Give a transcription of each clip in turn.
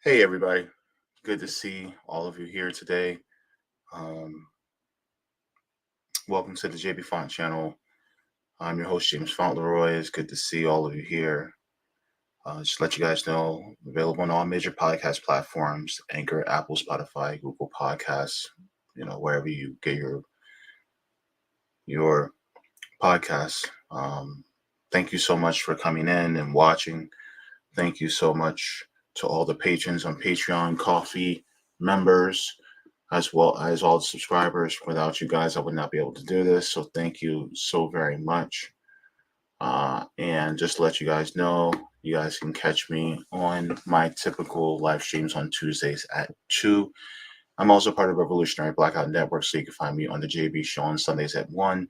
Hey, everybody. Good to see all of you here today. Um, Welcome to the JB Font channel. I'm your host, James Fauntleroy. It's good to see all of you here. Just to let you guys know, available on all major podcast platforms: Anchor, Apple, Spotify, Google Podcasts, wherever you get your podcasts. Thank you so much for coming in and watching. Thank you so much to all the patrons on Patreon, Coffee, members, as well as all the subscribers. Without you guys, I would not be able to do this. So thank you so very much. And just to let you guys know, you guys can catch me on my typical live streams on Tuesdays at 2. I'm also part of Revolutionary Blackout Network, so you can find me on the JB Show on Sundays at 1,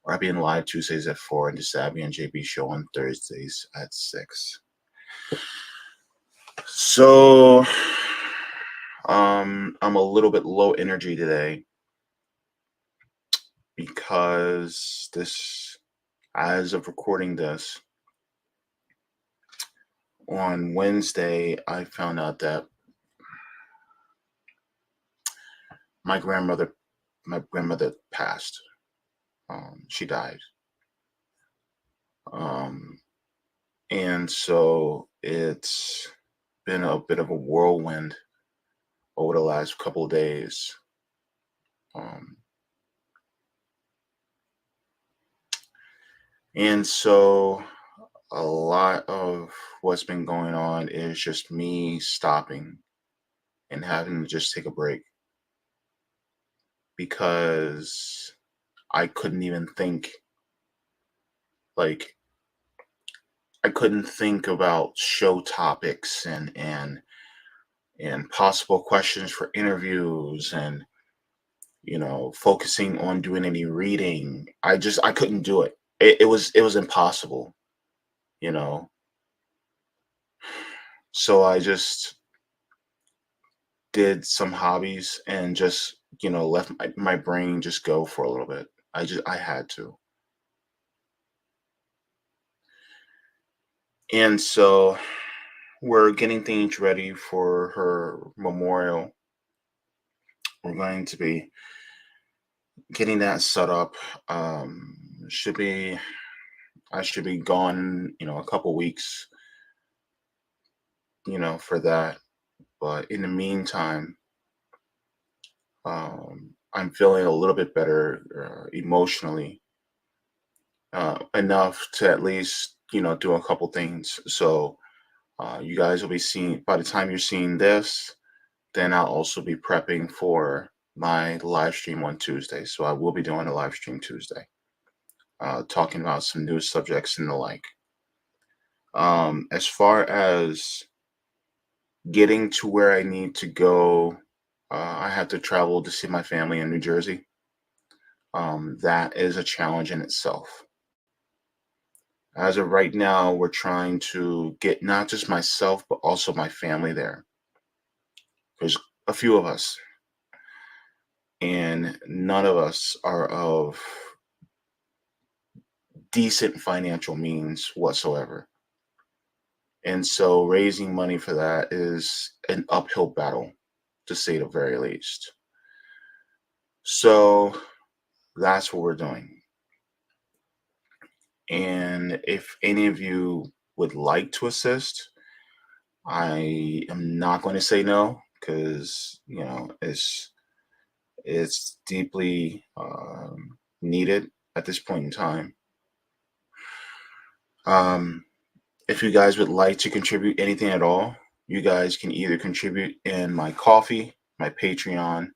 or I'll be in live Tuesdays at 4, and the Savvy and JB Show on Thursdays at 6. So, I'm a little bit low energy today because as of recording this, on Wednesday, I found out that my grandmother, passed. She died. Um, and so it's been a bit of a whirlwind over the last couple of days. Um, and so a lot of what's been going on is just me stopping and having to just take a break because I couldn't even think, like, I couldn't think about show topics and possible questions for interviews and focusing on doing any reading. I couldn't do it. It was impossible, you know. So I just did some hobbies and just left my brain just go for a little bit. I had to. And so we're getting things ready for her memorial. We're going to be getting that set up. Should be I should be gone, a couple weeks, for that. But in the meantime, I'm feeling a little bit better emotionally, enough to at least do a couple things. So you guys will be seeing, by the time you're seeing this, then I'll also be prepping for my live stream on Tuesday. So I will be doing a live stream Tuesday, talking about some news subjects and the like. As far as getting to where I need to go, I have to travel to see my family in New Jersey. That is a challenge in itself. As of right now, we're trying to get not just myself, but also my family there. There's a few of us, and none of us are of decent financial means whatsoever. And so raising money for that is an uphill battle, to say the very least. So that's what we're doing. And if any of you would like to assist, I am not going to say no because it's deeply needed at this point in time. If you guys would like to contribute anything at all, you guys can either contribute in my Coffee, my Patreon.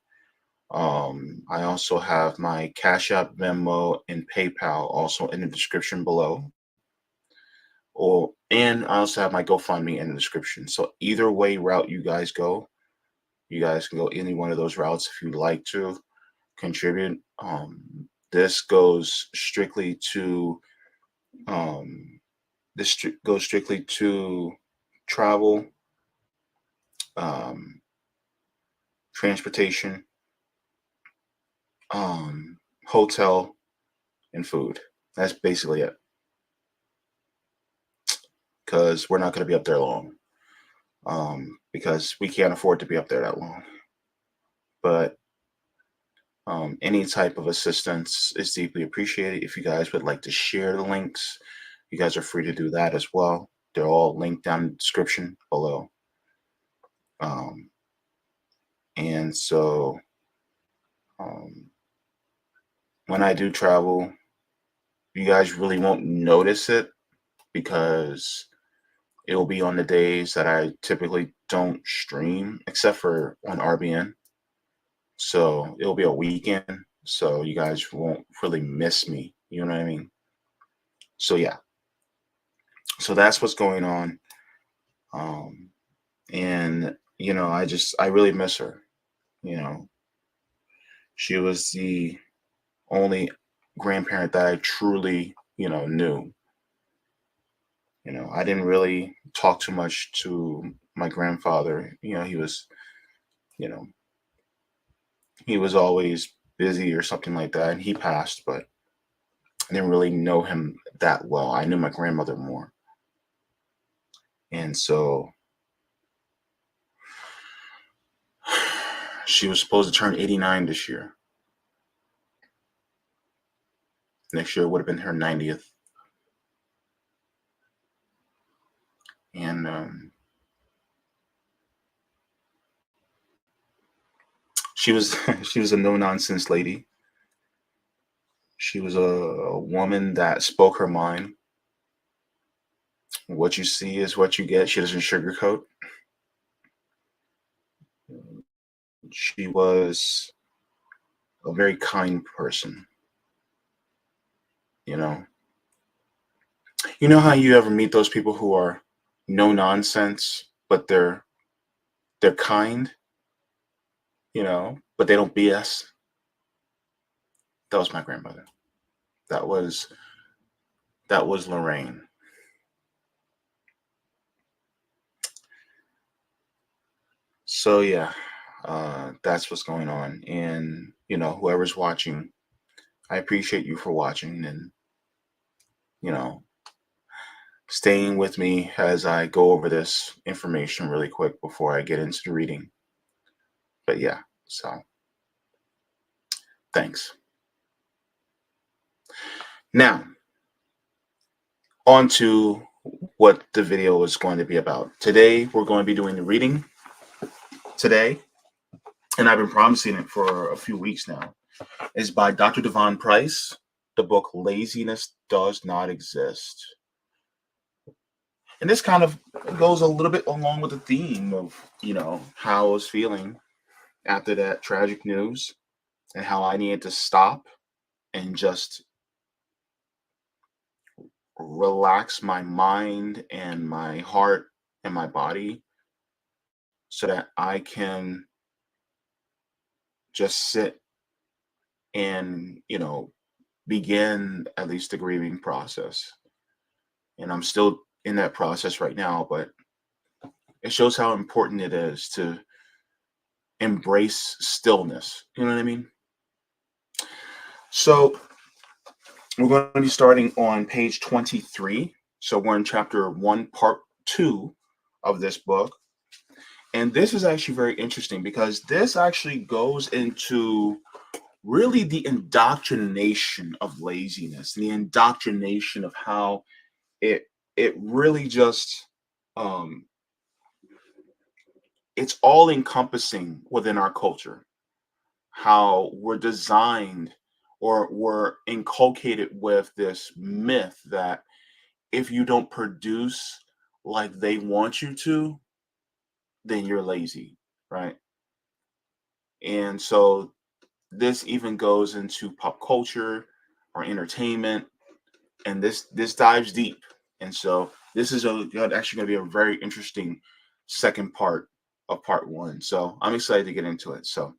I also have my Cash App, Venmo, and PayPal also in the description below. And I also have my GoFundMe in the description. So either way route you guys go, you guys can go any one of those routes if you'd like to contribute. This goes strictly to travel, um, transportation, hotel, and food. That's basically it. Because we're not going to be up there long. because we can't afford to be up there that long. But any type of assistance is deeply appreciated. If you guys would like to share the links, you guys are free to do that as well. They're all linked down in the description below. Um, and so um, when I do travel, you guys really won't notice it because it will be on the days that I typically don't stream, except for on RBN. So it'll be a weekend, so you guys won't really miss me. You know what I mean? So yeah, so that's what's going on. Um, and I really miss her. You know, she was the only grandparent that I truly, knew. I didn't really talk too much to my grandfather. You know, he was always busy or something like that, and he passed, but I didn't really know him that well. I knew my grandmother more. And so she was supposed to turn 89 this year. Next year would have been her 90th. And she was she was a no nonsense lady. She was a woman that spoke her mind. What you see is what you get. She doesn't sugarcoat. She was a very kind person. You know, you know how you ever meet those people who are no nonsense, but they're kind. But they don't BS. That was my grandmother. That was that was Lorraine. So yeah, that's what's going on. And whoever's watching, I appreciate you for watching and you know staying with me as I go over this information really quick before I get into the reading. But yeah, so thanks. Now, on to what the video is going to be about. Today, we're going to be doing the reading today, and I've been promising it for a few weeks now. It's by Dr. Devon Price. The book Laziness Does Not Exist. And this kind of goes a little bit along with the theme of, how I was feeling after that tragic news and how I needed to stop and just relax my mind and my heart and my body so that I can just sit and, begin at least the grieving process. And I'm still in that process right now, but it shows how important it is to embrace stillness. You know what I mean? So we're going to be starting on page 23. So we're in chapter 1, part 2 of this book. And this is actually very interesting because this actually goes into really the indoctrination of laziness, the indoctrination of how it really just um it's all encompassing within our culture, how we're designed or we're inculcated with this myth that if you don't produce like they want you to, then you're lazy, right? And so this even goes into pop culture or entertainment, and this dives deep. And so this is actually going to be a very interesting second part of part 1. So I'm excited to get into it. So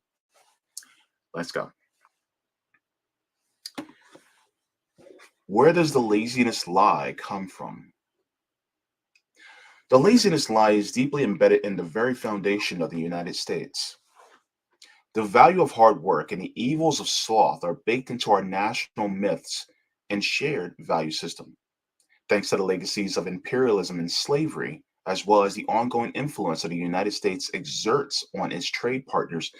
let's go. Where does the laziness lie come from? The laziness lie is deeply embedded in the very foundation of the United States. The value of hard work and the evils of sloth are baked into our national myths and shared value system. Thanks to the legacies of imperialism and slavery, as well as the ongoing influence that the United States exerts on its trade partners,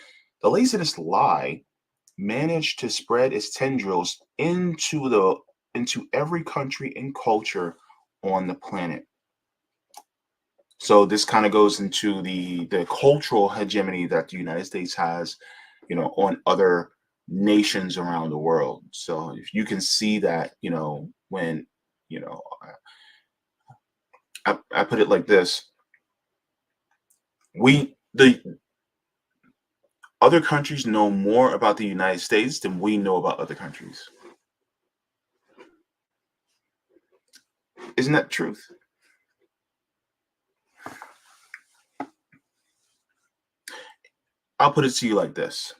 the laziness lie managed to spread its tendrils into every country and culture on the planet. So this kind of goes into the cultural hegemony that the United States has, on other nations around the world. So if you can see that, when you know, I put it like this: the other countries know more about the United States than we know about other countries. Isn't that the truth? I'll put it to you like this: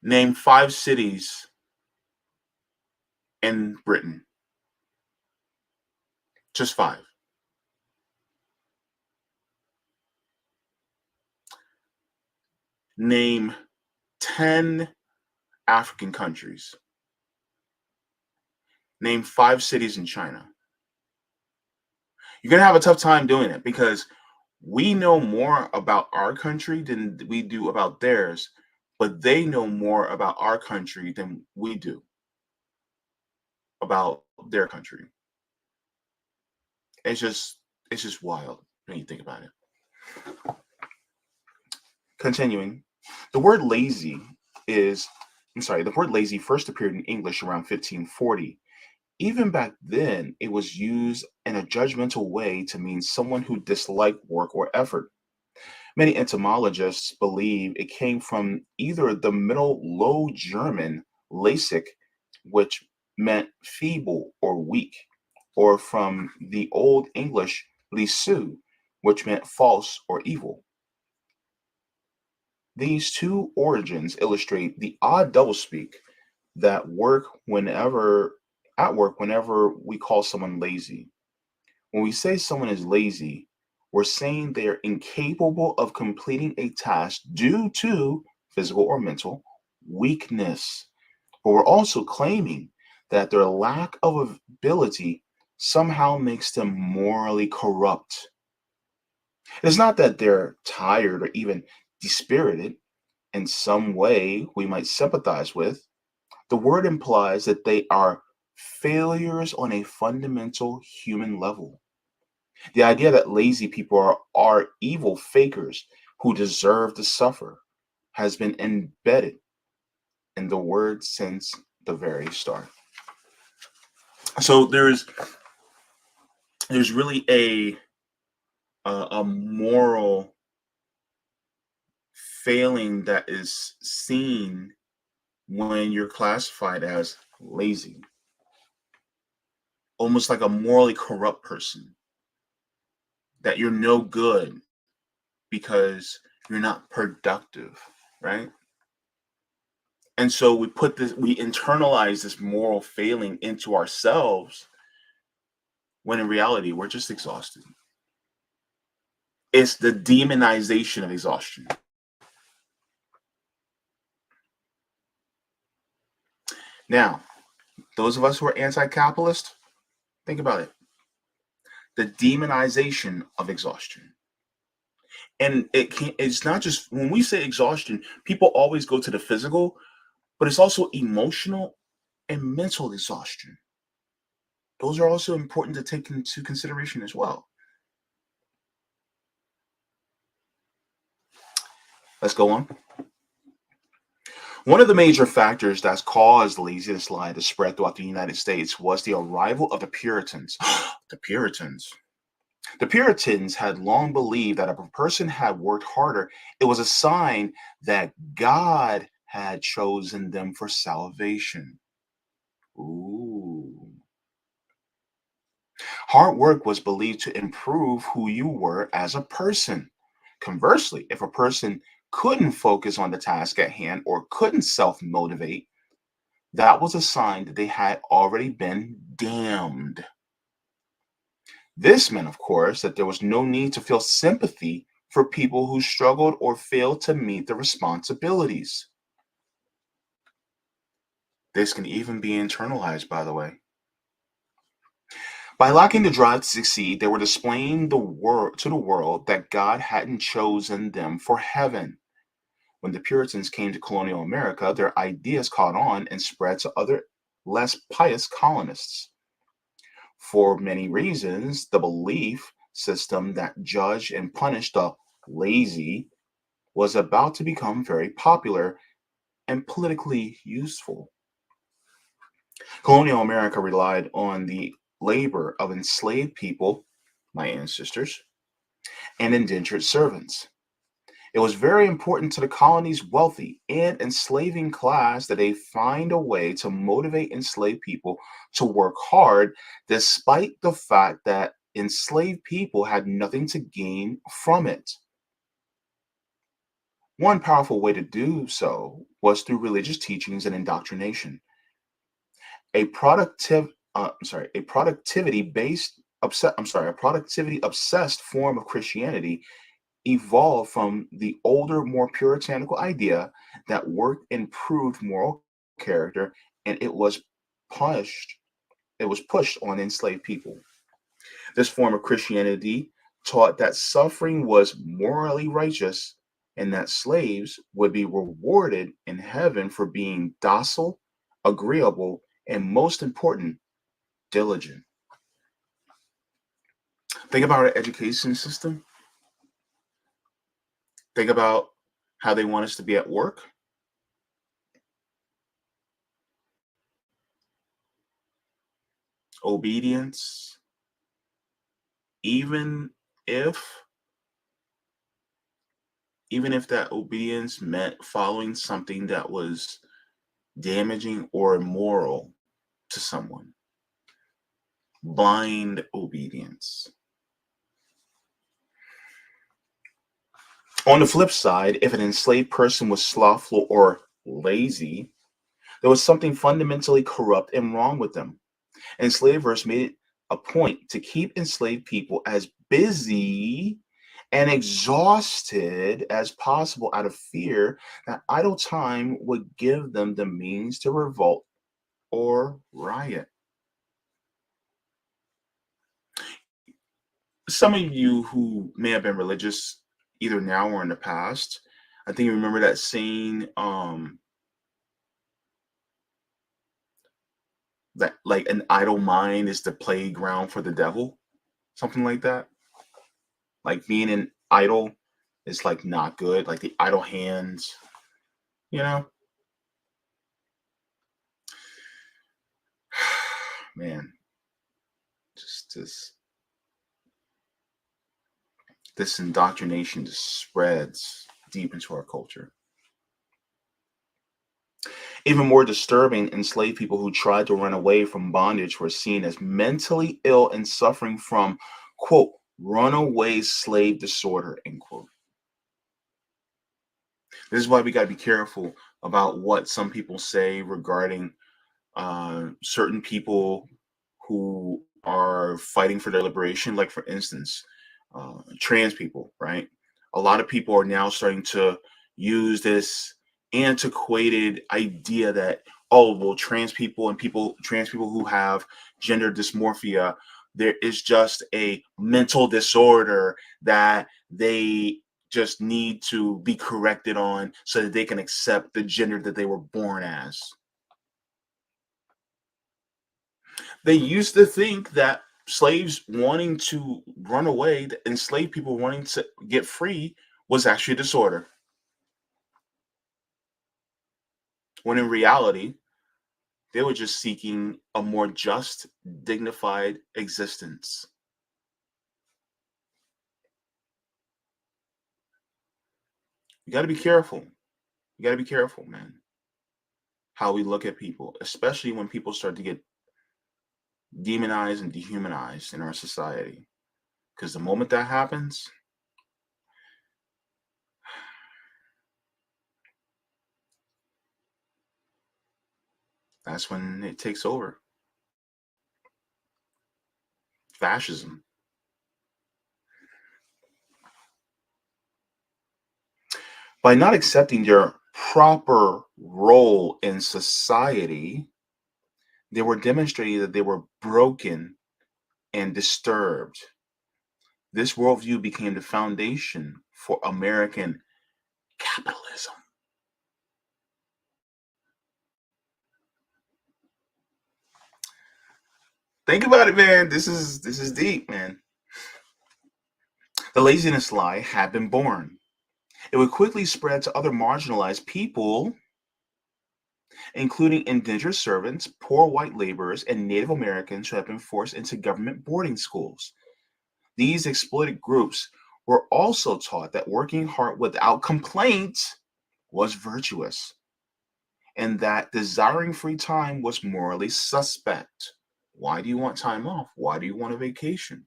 name 5 cities in Britain, just 5. Name 10 African countries. Name 5 cities in China. You're gonna have a tough time doing it because we know more about our country than we do about theirs, but they know more about our country than we do about their country. It's just it's just wild when you think about it. Continuing, the word lazy is the word lazy first appeared in English around 1540. Even back then, it was used in a judgmental way to mean someone who disliked work or effort. Many etymologists believe it came from either the Middle Low German "lässig," which meant feeble or weak, or from the Old English "lisu," which meant false or evil. These two origins illustrate the odd doublespeak that work whenever we call someone lazy. When we say someone is lazy, we're saying they're incapable of completing a task due to physical or mental weakness. But we're also claiming that their lack of ability somehow makes them morally corrupt. It's not that they're tired or even dispirited in some way we might sympathize with. The word implies that they are failures on a fundamental human level. The idea that lazy people are evil fakers who deserve to suffer has been embedded in the word since the very start. So there's really a moral failing that is seen when you're classified as lazy, almost like a morally corrupt person, that you're no good because you're not productive, right? And so we internalize this moral failing into ourselves when in reality we're just exhausted. It's the demonization of exhaustion. Now, those of us who are anti-capitalist, think about it. The demonization of exhaustion. And it's not just when we say exhaustion, people always go to the physical, but it's also emotional and mental exhaustion. Those are also important to take into consideration as well. Let's go on. One of the major factors that's caused the laziness lie to spread throughout the United States was the arrival of the Puritans. The Puritans. The Puritans had long believed that if a person had worked harder, it was a sign that God had chosen them for salvation. Ooh. Hard work was believed to improve who you were as a person. Conversely, if a person couldn't focus on the task at hand or couldn't self motivate, that was a sign that they had already been damned. This meant, of course, that there was no need to feel sympathy for people who struggled or failed to meet the responsibilities. This can even be internalized, by the way. By lacking the drive to succeed, they were displaying the world to the world that God hadn't chosen them for heaven. When the Puritans came to colonial America, their ideas caught on and spread to other less pious colonists. For many reasons, the belief system that judged and punished the lazy was about to become very popular and politically useful. Colonial America relied on the labor of enslaved people, my ancestors, and indentured servants. It was very important to the colony's wealthy and enslaving class that they find a way to motivate enslaved people to work hard, despite the fact that enslaved people had nothing to gain from it. One powerful way to do so was through religious teachings and indoctrination. A productive, a productivity based, a productivity obsessed form of Christianity evolved from the older, more puritanical idea that work improved moral character, and pushed it was pushed on enslaved people. This form of Christianity taught that suffering was morally righteous and that slaves would be rewarded in heaven for being docile, agreeable, and most important, diligent. Think about our education system. Think about how they want us to be at work. Obedience, even if that obedience meant following something that was damaging or immoral to someone. Blind obedience. On the flip side, if an enslaved person was slothful or lazy, there was something fundamentally corrupt and wrong with them. Enslavers made it a point to keep enslaved people as busy and exhausted as possible out of fear that idle time would give them the means to revolt or riot. Some of you who may have been religious either now or in the past, I think you remember that saying, that like an idle mind is the playground for the devil, something like that. Like being an idle is like not good, like the idle hands, you know? Man, just this indoctrination just spreads deep into our culture. Even more disturbing, enslaved people who tried to run away from bondage were seen as mentally ill and suffering from, quote, runaway slave disorder, end quote. This is why we got to be careful about what some people say regarding certain people who are fighting for their liberation. Like, for instance, trans people, right? A lot of people are now starting to use this antiquated idea that, oh, well, trans people who have gender dysmorphia, there is just a mental disorder that they just need to be corrected on so that they can accept the gender that they were born as. They used to think that slaves wanting to run away, the enslaved people wanting to get free, was actually a disorder, when in reality, they were just seeking a more just, dignified existence. You got to be careful. You got to be careful, man, how we look at people, especially when people start to get demonized and dehumanized in our society. Because the moment that happens, that's when it takes over. Fascism. By not accepting their proper role in society, they were demonstrating that they were broken and disturbed. This worldview became the foundation for American capitalism. Think about it, man. This is deep, man. The laziness lie had been born. It would quickly spread to other marginalized people, including indentured servants, poor white laborers, and Native Americans who had been forced into government boarding schools. These exploited groups were also taught that working hard without complaint was virtuous and that desiring free time was morally suspect. Why do you want time off? Why do you want a vacation?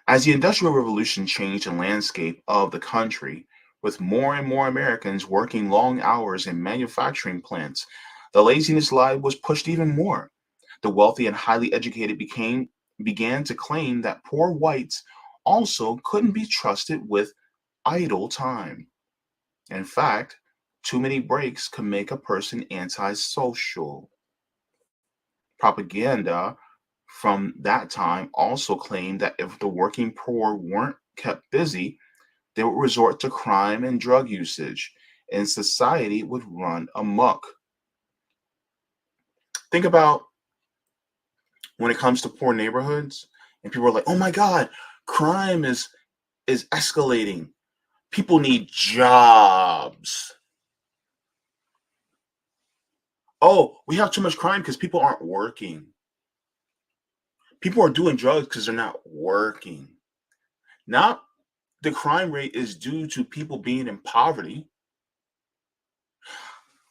As the Industrial Revolution changed the landscape of the country, with more and more Americans working long hours in manufacturing plants, the laziness lie was pushed even more. The wealthy and highly educated began to claim that poor whites also couldn't be trusted with idle time. In fact, too many breaks can make a person antisocial. Propaganda from that time also claimed that if the working poor weren't kept busy, they would resort to crime and drug usage, and society would run amok. Think about when it comes to poor neighborhoods, and people are like, "Oh my God, crime is escalating. People need jobs. Oh, we have too much crime because people aren't working. People are doing drugs because they're not working. Not the crime rate is due to people being in poverty.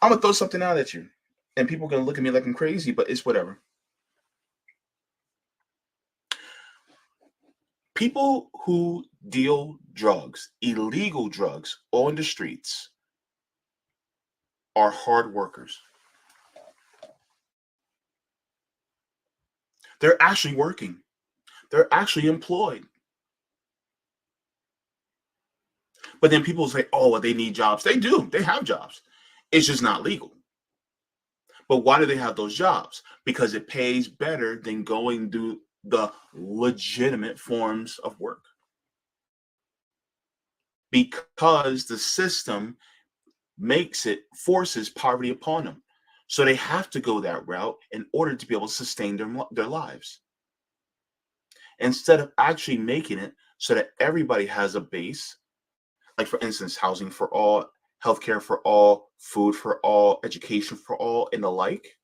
I'm gonna throw something out at you, and people are gonna look at me like I'm crazy, but it's whatever. People who deal drugs, illegal drugs, on the streets are hard workers. They're actually working. They're actually employed. But then people say, "Oh, well, they need jobs." They do. They have jobs. It's just not legal. But why do they have those jobs? Because it pays better than going to the legitimate forms of work. Because the system forces poverty upon them. So they have to go that route in order to be able to sustain their lives. Instead of actually making it so that everybody has a base, like for instance, housing for all, healthcare for all, food for all, education for all, and the like.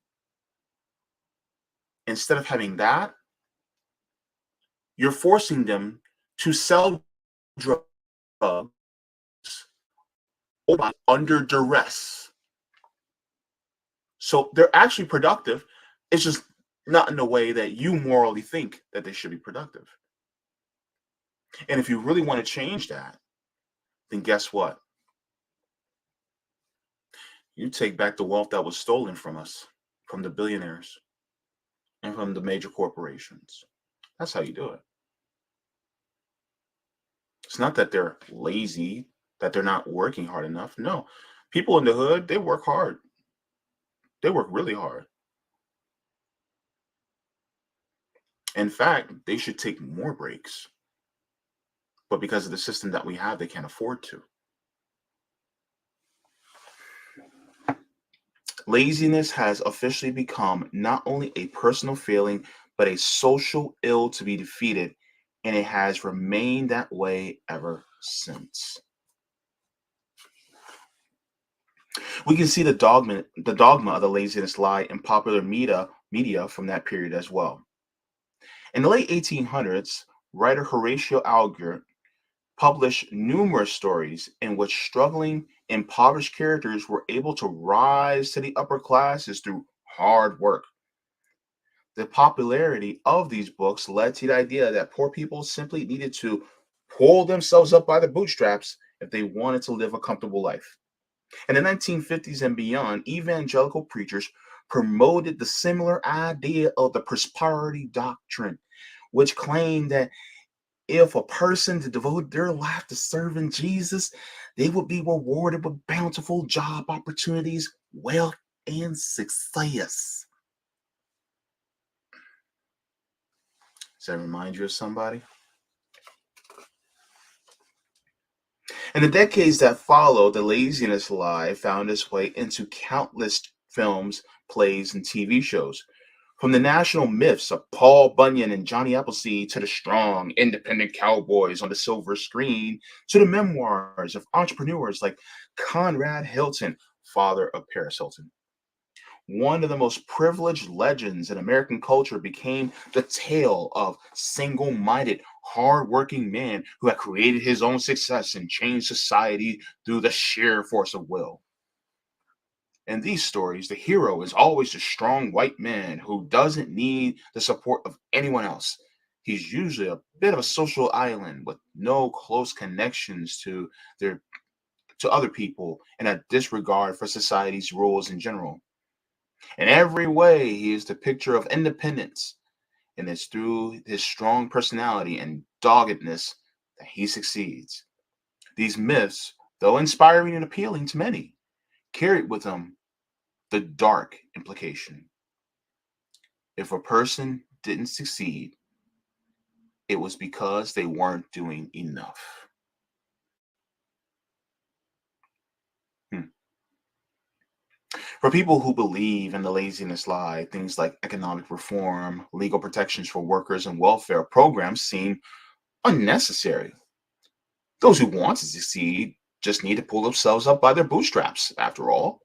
Instead of having that, you're forcing them to sell drugs under duress. So they're actually productive. It's just not in the way that you morally think that they should be productive. And if you really want to change that, then guess what? You take back the wealth that was stolen from us, from the billionaires and from the major corporations. That's how you do it. It's not that they're lazy, that they're not working hard enough. No, people in the hood, they work hard. They work really hard. In fact, they should take more breaks. But because of the system that we have, they can't afford to. Laziness has officially become not only a personal failing, but a social ill to be defeated, and it has remained that way ever since. We can see the dogma of the laziness lie in popular media from that period as well. In the late 1800s, writer Horatio Alger published numerous stories in which struggling, impoverished characters were able to rise to the upper classes through hard work. The popularity of these books led to the idea that poor people simply needed to pull themselves up by the bootstraps if they wanted to live a comfortable life. In the 1950s and beyond, evangelical preachers promoted the similar idea of the prosperity doctrine, which claimed that if a person to devote their life to serving Jesus, they would be rewarded with bountiful job opportunities, wealth, and success. Does that remind you of somebody? In the decades that followed, the laziness lie found its way into countless films, plays, and TV shows. From the national myths of Paul Bunyan and Johnny Appleseed to the strong, independent cowboys on the silver screen to the memoirs of entrepreneurs like Conrad Hilton, father of Paris Hilton. One of the most privileged legends in American culture became the tale of single-minded, hard-working man who had created his own success and changed society through the sheer force of will. In these stories, the hero is always a strong white man who doesn't need the support of anyone else. He's usually a bit of a social island with no close connections their to other people and a disregard for society's rules in general. In every way, he is the picture of independence, and it's through his strong personality and doggedness that he succeeds. These myths, though inspiring and appealing to many, carried with them the dark implication. If a person didn't succeed, it was because they weren't doing enough. Hmm. For people who believe in the laziness lie, things like economic reform, legal protections for workers, and welfare programs seem unnecessary. Those who want to succeed just need to pull themselves up by their bootstraps, after all.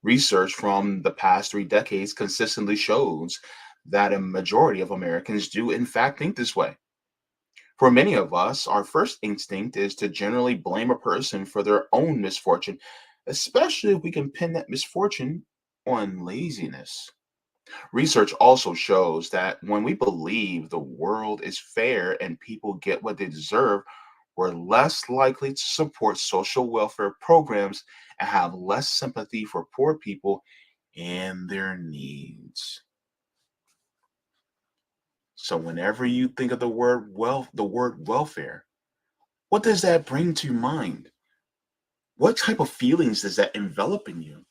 Research from the past 3 decades consistently shows that a majority of Americans do, in fact, think this way. For many of us, our first instinct is to generally blame a person for their own misfortune, especially if we can pin that misfortune on laziness. Research also shows that when we believe the world is fair and people get what they deserve, we're less likely to support social welfare programs and have less sympathy for poor people and their needs. So whenever you think of the word welfare, what does that bring to your mind? What type of feelings does that envelop in you?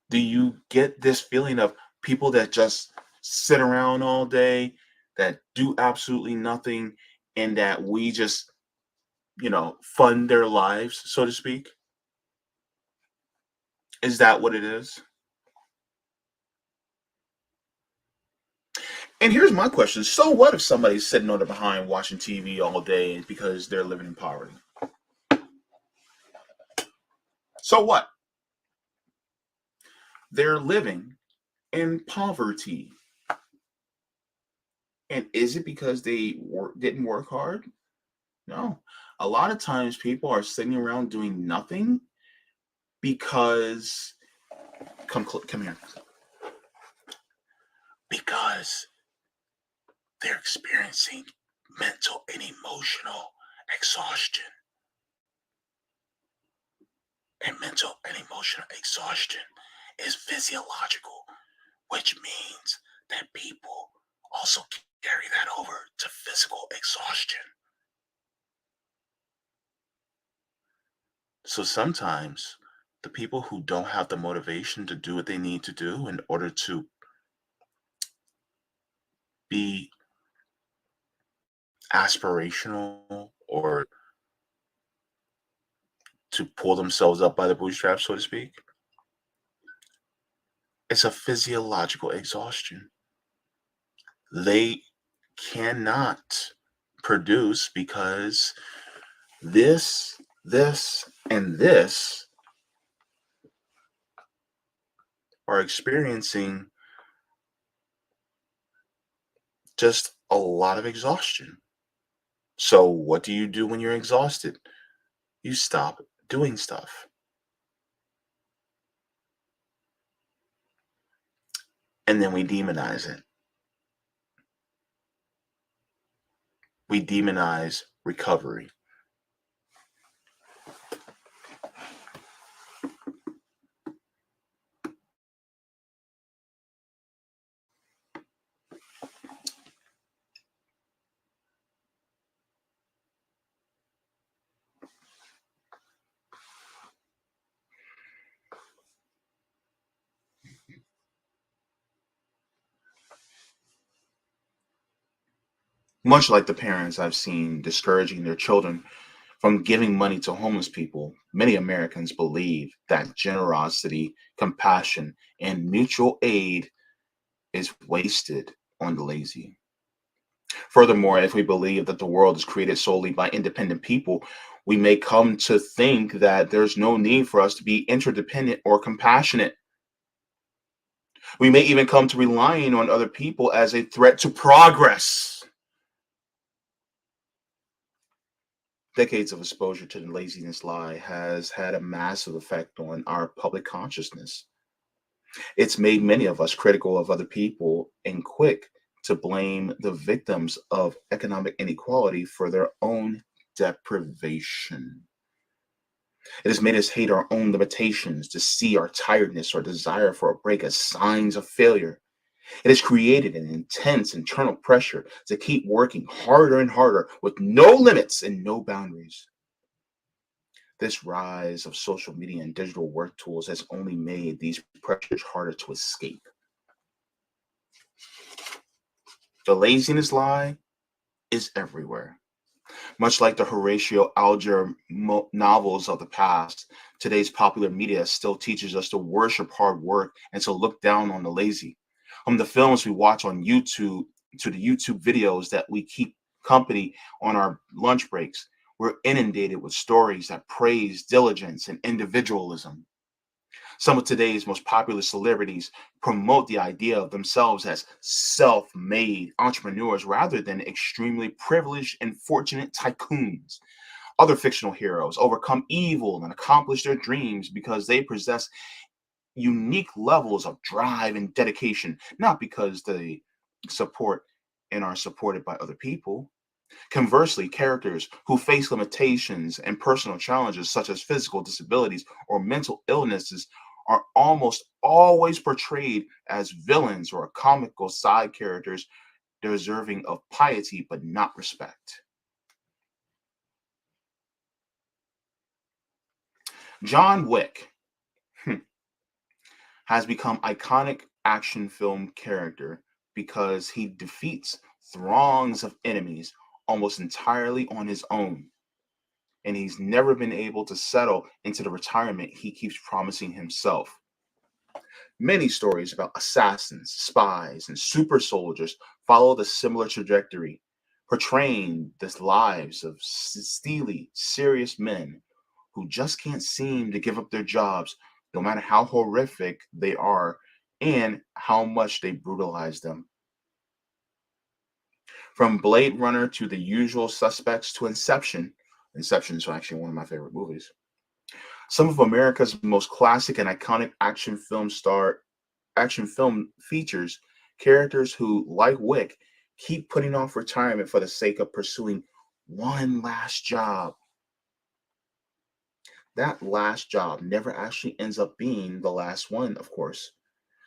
Do you get this feeling of people that just sit around all day, that do absolutely nothing, and that we just, fund their lives, so to speak? Is that what it is? And here's my question. So what if somebody's sitting on the behind watching TV all day because they're living in poverty? So what? They're living in poverty. And is it because didn't work hard? No. A lot of times people are sitting around doing nothing because come here. Because they're experiencing mental and emotional exhaustion. And mental and emotional exhaustion is physiological, which means that people also carry that over to physical exhaustion. So sometimes the people who don't have the motivation to do what they need to do in order to be aspirational or to pull themselves up by the bootstraps, so to speak, it's a physiological exhaustion. They cannot produce because and this are experiencing just a lot of exhaustion. So, what do you do when you're exhausted? You stop doing stuff. And then we demonize it. We demonize recovery. Much like the parents I've seen discouraging their children from giving money to homeless people, many Americans believe that generosity, compassion, and mutual aid is wasted on the lazy. Furthermore, if we believe that the world is created solely by independent people, we may come to think that there's no need for us to be interdependent or compassionate. We may even come to relying on other people as a threat to progress. Decades of exposure to the laziness lie has had a massive effect on our public consciousness. It's made many of us critical of other people and quick to blame the victims of economic inequality for their own deprivation. It has made us hate our own limitations, to see our tiredness or desire for a break as signs of failure. It has created an intense internal pressure to keep working harder and harder with no limits and no boundaries. This rise of social media and digital work tools has only made these pressures harder to escape. The laziness lie is everywhere. Much like the Horatio Alger novels of the past, today's popular media still teaches us to worship hard work and to look down on the lazy. From the films we watch on YouTube to the YouTube videos that we keep company on our lunch breaks, we're inundated with stories that praise diligence and individualism. Some of today's most popular celebrities promote the idea of themselves as self made entrepreneurs rather than extremely privileged and fortunate tycoons. Other fictional heroes overcome evil and accomplish their dreams because they possess unique levels of drive and dedication, not because they support and are supported by other people. Conversely, characters who face limitations and personal challenges such as physical disabilities or mental illnesses are almost always portrayed as villains or comical side characters deserving of piety but not respect. John Wick has become iconic action film character because he defeats throngs of enemies almost entirely on his own, and he's never been able to settle into the retirement he keeps promising himself. Many stories about assassins, spies, and super soldiers follow the similar trajectory, portraying the lives of steely, serious men who just can't seem to give up their jobs, no matter how horrific they are and how much they brutalize them. From Blade Runner to The Usual Suspects to Inception, Inception is actually one of my favorite movies. Some of America's most classic and iconic action film features characters who, like Wick, keep putting off retirement for the sake of pursuing one last job. That last job never actually ends up being the last one, of course.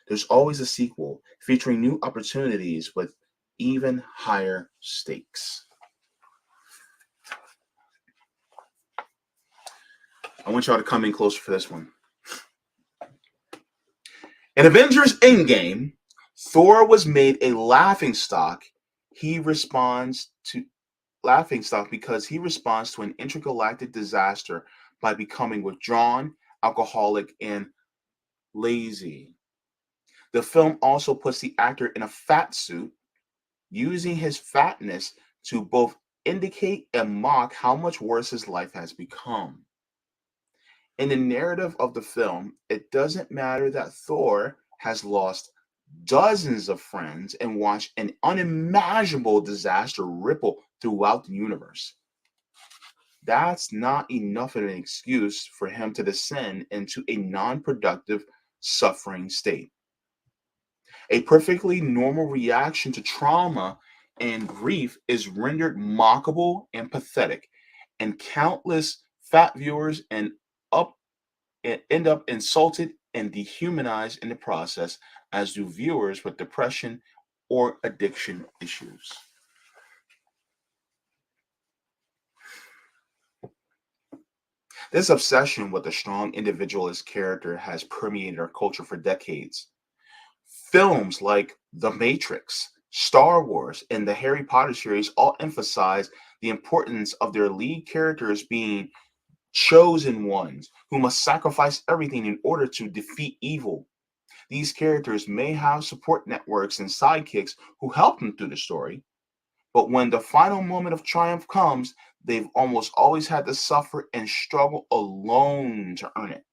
There's always a sequel featuring new opportunities with even higher stakes. I want y'all to come in closer for this one. In Avengers Endgame, Thor was made a laughingstock. He responds to laughingstock because he responds to an intergalactic disaster by becoming withdrawn, alcoholic, and lazy. The film also puts the actor in a fat suit, using his fatness to both indicate and mock how much worse his life has become. In the narrative of the film, it doesn't matter that Thor has lost dozens of friends and watched an unimaginable disaster ripple throughout the universe. That's not enough of an excuse for him to descend into a non productive, suffering state. A perfectly normal reaction to trauma and grief is rendered mockable and pathetic, and countless fat viewers up end up insulted and dehumanized in the process, as do viewers with depression or addiction issues. This obsession with a strong individualist character has permeated our culture for decades. Films like The Matrix Star Wars and the Harry Potter series all emphasize the importance of their lead characters being chosen ones who must sacrifice everything in order to defeat evil. These characters may have support networks and sidekicks who help them through the story, but when the final moment of triumph comes, they've almost always had to suffer and struggle alone to earn it.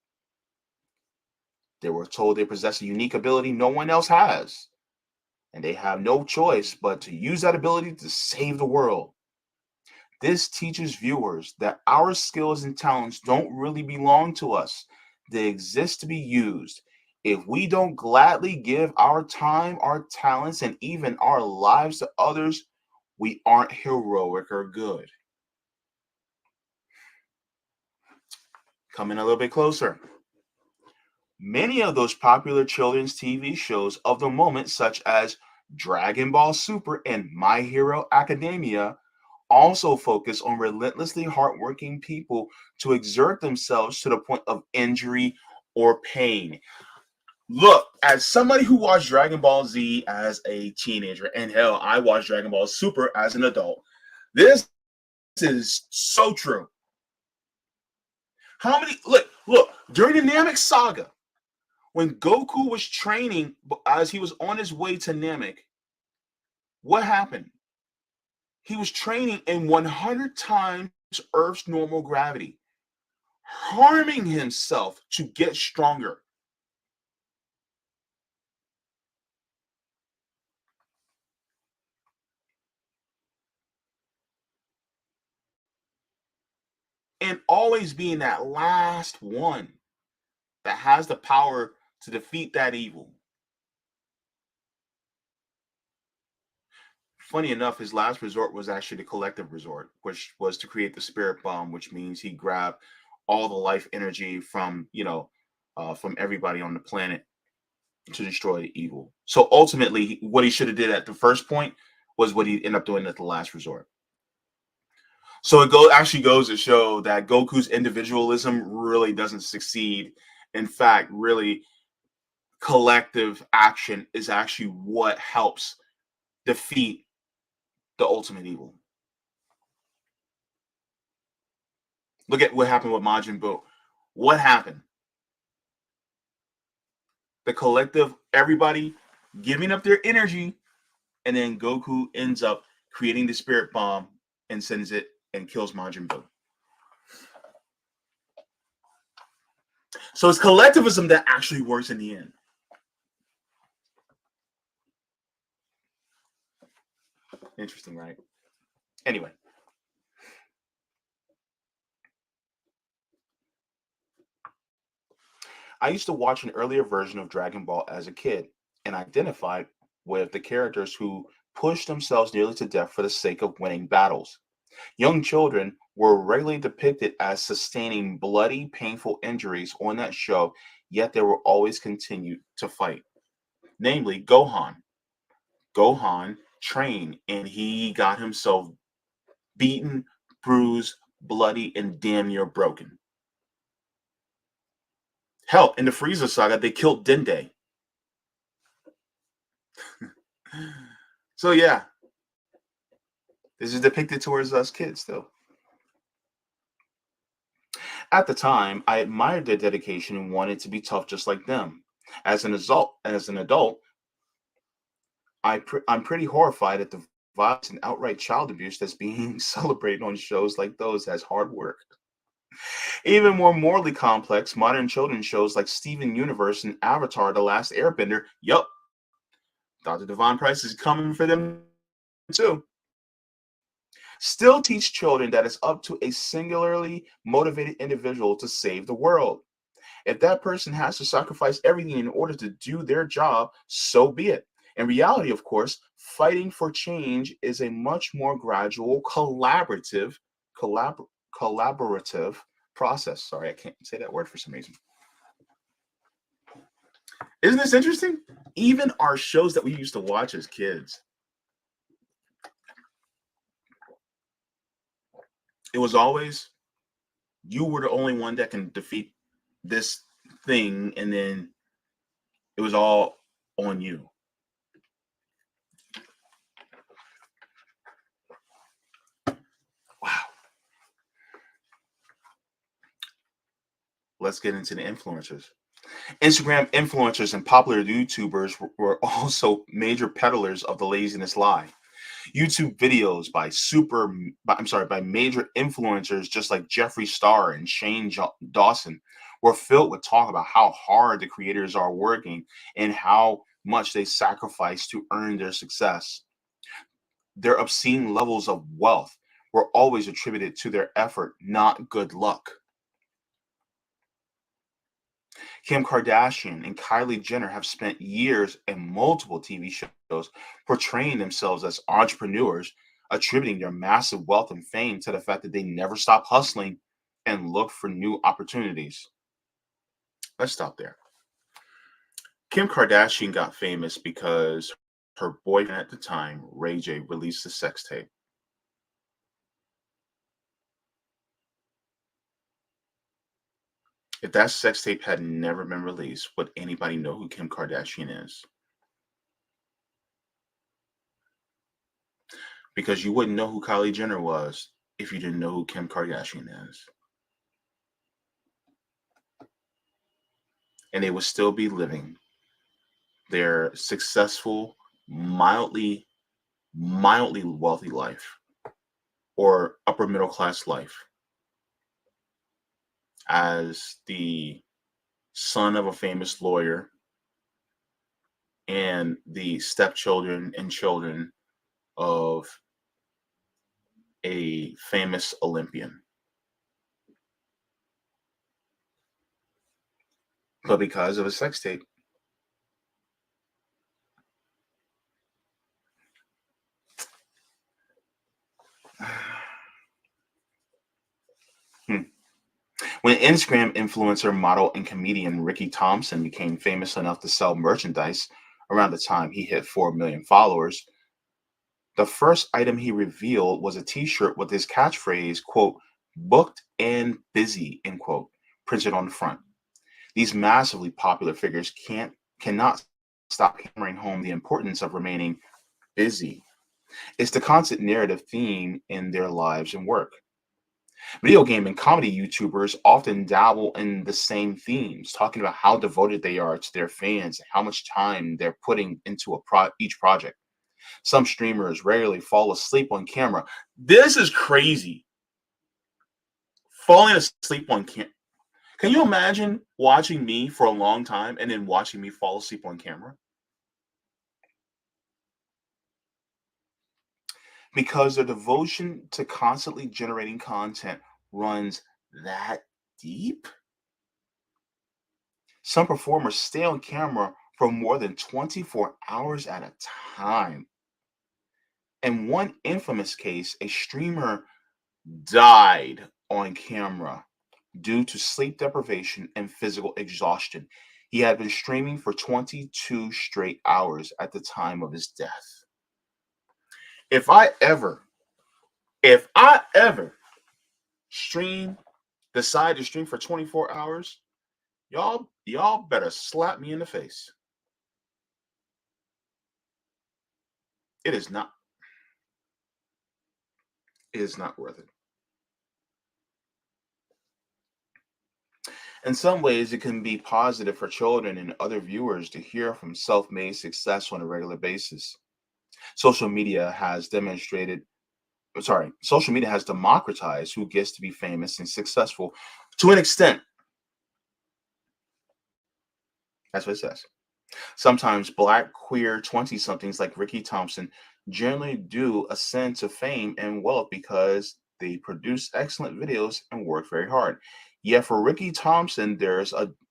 They were told they possess a unique ability no one else has, and they have no choice but to use that ability to save the world. This teaches viewers that our skills and talents don't really belong to us, they exist to be used. If we don't gladly give our time, our talents, and even our lives to others, we aren't heroic or good. Coming a little bit closer. Many of those popular children's TV shows of the moment, such as Dragon Ball Super and My Hero Academia, also focus on relentlessly hardworking people to exert themselves to the point of injury or pain. Look, as somebody who watched Dragon Ball Z as a teenager, and hell, I watched Dragon Ball Super as an adult, this is so true. How many, look, during the Namek saga, when Goku was training as he was on his way to Namek, what happened? He was training in 100 times Earth's normal gravity, harming himself to get stronger. And always being that last one that has the power to defeat that evil. Funny enough, his last resort was actually the collective resort, which was to create the spirit bomb, which means he grabbed all the life energy from, from everybody on the planet to destroy the evil. So ultimately, what he should have did at the first point was what he ended up doing at the last resort. So actually goes to show that Goku's individualism really doesn't succeed. In fact, really, collective action is actually what helps defeat the ultimate evil. Look at what happened with Majin Buu. What happened? The collective, everybody giving up their energy, and then Goku ends up creating the spirit bomb and sends it and kills Majin Buu. So it's collectivism that actually works in the end. Interesting, right? Anyway, I used to watch an earlier version of Dragon Ball as a kid and identified with the characters who pushed themselves nearly to death for the sake of winning battles. Young children were regularly depicted as sustaining bloody, painful injuries on that show, yet they were always continued to fight. Namely, Gohan. Gohan trained and he got himself beaten, bruised, bloody, and damn near broken. Hell, in the Frieza saga, they killed Dende. So yeah, this is depicted towards us kids though. At the time, I admired their dedication and wanted to be tough just like them. As an adult, I'm pretty horrified at the violence and outright child abuse that's being celebrated on shows like those as hard work. Even more morally complex, modern children's shows like Steven Universe and Avatar: The Last Airbender. Yup, Dr. Devon Price is coming for them too. Still teach children that it's up to a singularly motivated individual to save the world. If that person has to sacrifice everything in order to do their job, so be it. In reality, of course, fighting for change is a much more gradual, collab- collaborative process. Sorry, I can't say that word for some reason. Isn't this interesting? Even our shows that we used to watch as kids, it was always you were the only one that can defeat this thing, and then it was all on you. Let's get into the influencers. Instagram influencers and popular YouTubers were also major peddlers of the laziness lie. YouTube videos by major influencers just like Jeffree Star and Dawson were filled with talk about how hard the creators are working and how much they sacrifice to earn their success. Their obscene levels of wealth were always attributed to their effort, not good luck. Kim Kardashian and Kylie Jenner have spent years in multiple TV shows portraying themselves as entrepreneurs, attributing their massive wealth and fame to the fact that they never stop hustling and look for new opportunities. Let's stop there. Kim Kardashian got famous because her boyfriend at the time, Ray J, released a sex tape. If that sex tape had never been released, would anybody know who Kim Kardashian is? Because you wouldn't know who Kylie Jenner was if you didn't know who Kim Kardashian is. And they would still be living their successful, mildly wealthy life or upper middle class life as the son of a famous lawyer and the stepchildren and children of a famous Olympian. But because of a sex tape, hmm. When Instagram influencer, model, and comedian Ricky Thompson became famous enough to sell merchandise around the time he hit 4 million followers, the first item he revealed was a t-shirt with his catchphrase, quote, booked and busy, end quote, printed on the front. These massively popular figures cannot stop hammering home the importance of remaining busy. It's the constant narrative theme in their lives and work. Video game and comedy YouTubers often dabble in the same themes, talking about how devoted they are to their fans and how much time they're putting into each project. Some streamers rarely fall asleep on camera. This is crazy. Falling asleep on camera. Can you imagine watching me for a long time and then watching me fall asleep on camera? Because their devotion to constantly generating content runs that deep. Some performers stay on camera for more than 24 hours at a time. In one infamous case, a streamer died on camera due to sleep deprivation and physical exhaustion. He had been streaming for 22 straight hours at the time of his death. If I ever, if I ever stream, decide to stream for 24 hours, y'all better slap me in the face. It is not, it is not worth it. In some ways, it can be positive for children and other viewers to hear from self-made success on a regular basis. Social media has demonstrated, social media has democratized who gets to be famous and successful to an extent. That's what it says. Sometimes black queer 20 somethings like Ricky Thompson generally do ascend to fame and wealth because they produce excellent videos and work very hard. Yet for Ricky Thompson,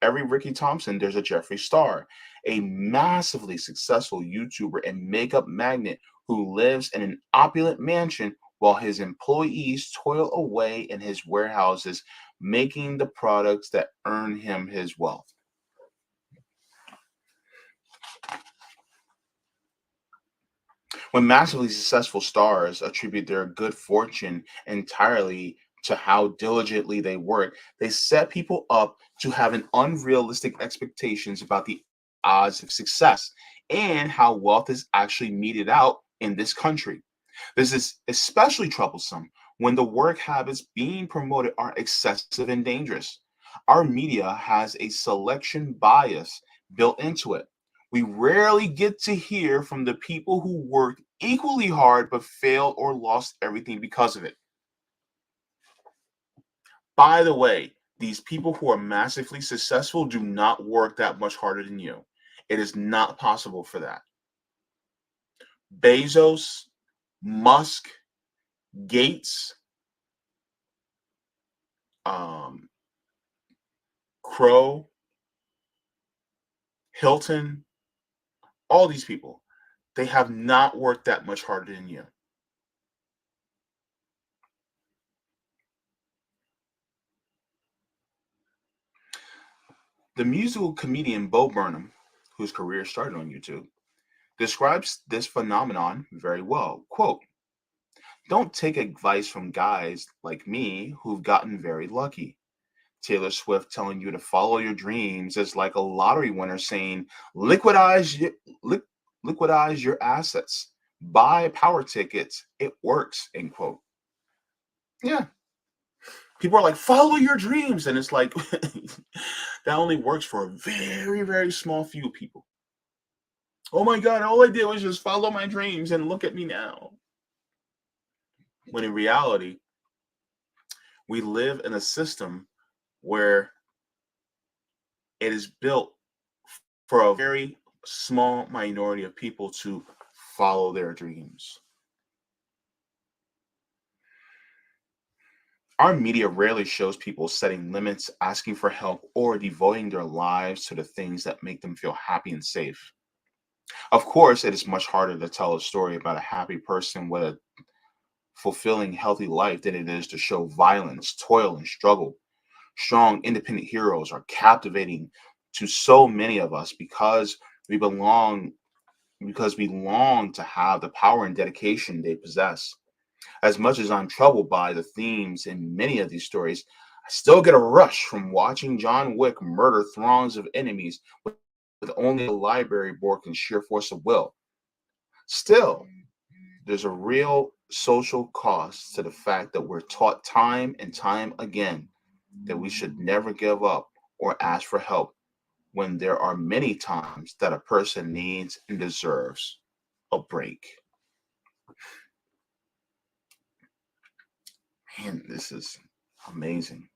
every Ricky Thompson, there's a Jeffree Star, a massively successful YouTuber and makeup magnate who lives in an opulent mansion while his employees toil away in his warehouses making the products that earn him his wealth. When massively successful stars attribute their good fortune entirely to how diligently they work, they set people up to have an unrealistic expectations about the odds of success and how wealth is actually meted out in this country. This is especially troublesome when the work habits being promoted are excessive and dangerous. Our media has a selection bias built into it. We rarely get to hear from the people who worked equally hard but failed or lost everything because of it. By the way, these people who are massively successful do not work that much harder than you. It is not possible for that. Bezos, Musk, Gates, um, Crow, Hilton, all these people, they have not worked that much harder than you. The musical comedian Bo Burnham, whose career started on YouTube, describes this phenomenon very well. Quote, don't take advice from guys like me who've gotten very lucky. Taylor Swift telling you to follow your dreams is like a lottery winner saying, liquidize, li- liquidize your assets, buy power tickets. It works, end quote. Yeah. People are like, follow your dreams. And it's like, that only works for a very, very small few people. Oh my God, all I did was just follow my dreams and look at me now. When in reality, we live in a system where it is built for a very small minority of people to follow their dreams. Our media rarely shows people setting limits, asking for help, or devoting their lives to the things that make them feel happy and safe. Of course, it is much harder to tell a story about a happy person with a fulfilling, healthy life than it is to show violence, toil, and struggle. Strong, independent heroes are captivating to so many of us we belong because we long to have the power and dedication they possess. As much as I'm troubled by the themes in many of these stories, I still get a rush from watching John Wick murder throngs of enemies with only a library board and sheer force of will. Still, there's a real social cost to the fact that we're taught time and time again that we should never give up or ask for help when there are many times that a person needs and deserves a break. Man, this is amazing.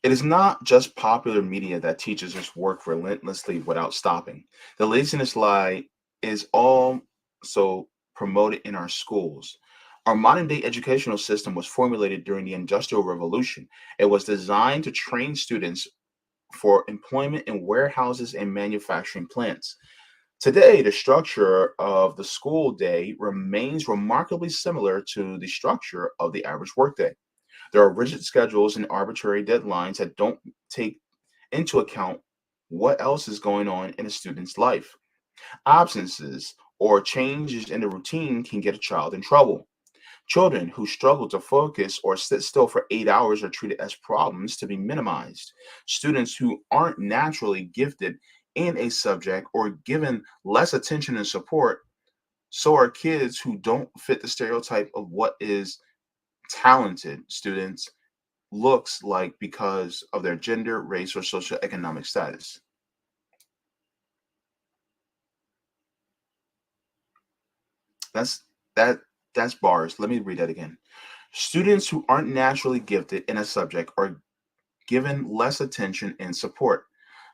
It is not just popular media that teaches us work relentlessly without stopping. The laziness lie is also promoted in our schools. Our modern day educational system was formulated during the Industrial Revolution. It was designed to train students for employment in warehouses and manufacturing plants. Today, the structure of the school day remains remarkably similar to the structure of the average workday. There are rigid schedules and arbitrary deadlines that don't take into account what else is going on in a student's life. Absences or changes in the routine can get a child in trouble. Children who struggle to focus or sit still for 8 hours are treated as problems to be minimized. Students who aren't naturally gifted in a subject or given less attention and support, so are kids who don't fit the stereotype of what is talented students looks like because of their gender, race, or socioeconomic status. That's that that's bars. Let me read that again. Students who aren't naturally gifted in a subject are given less attention and support.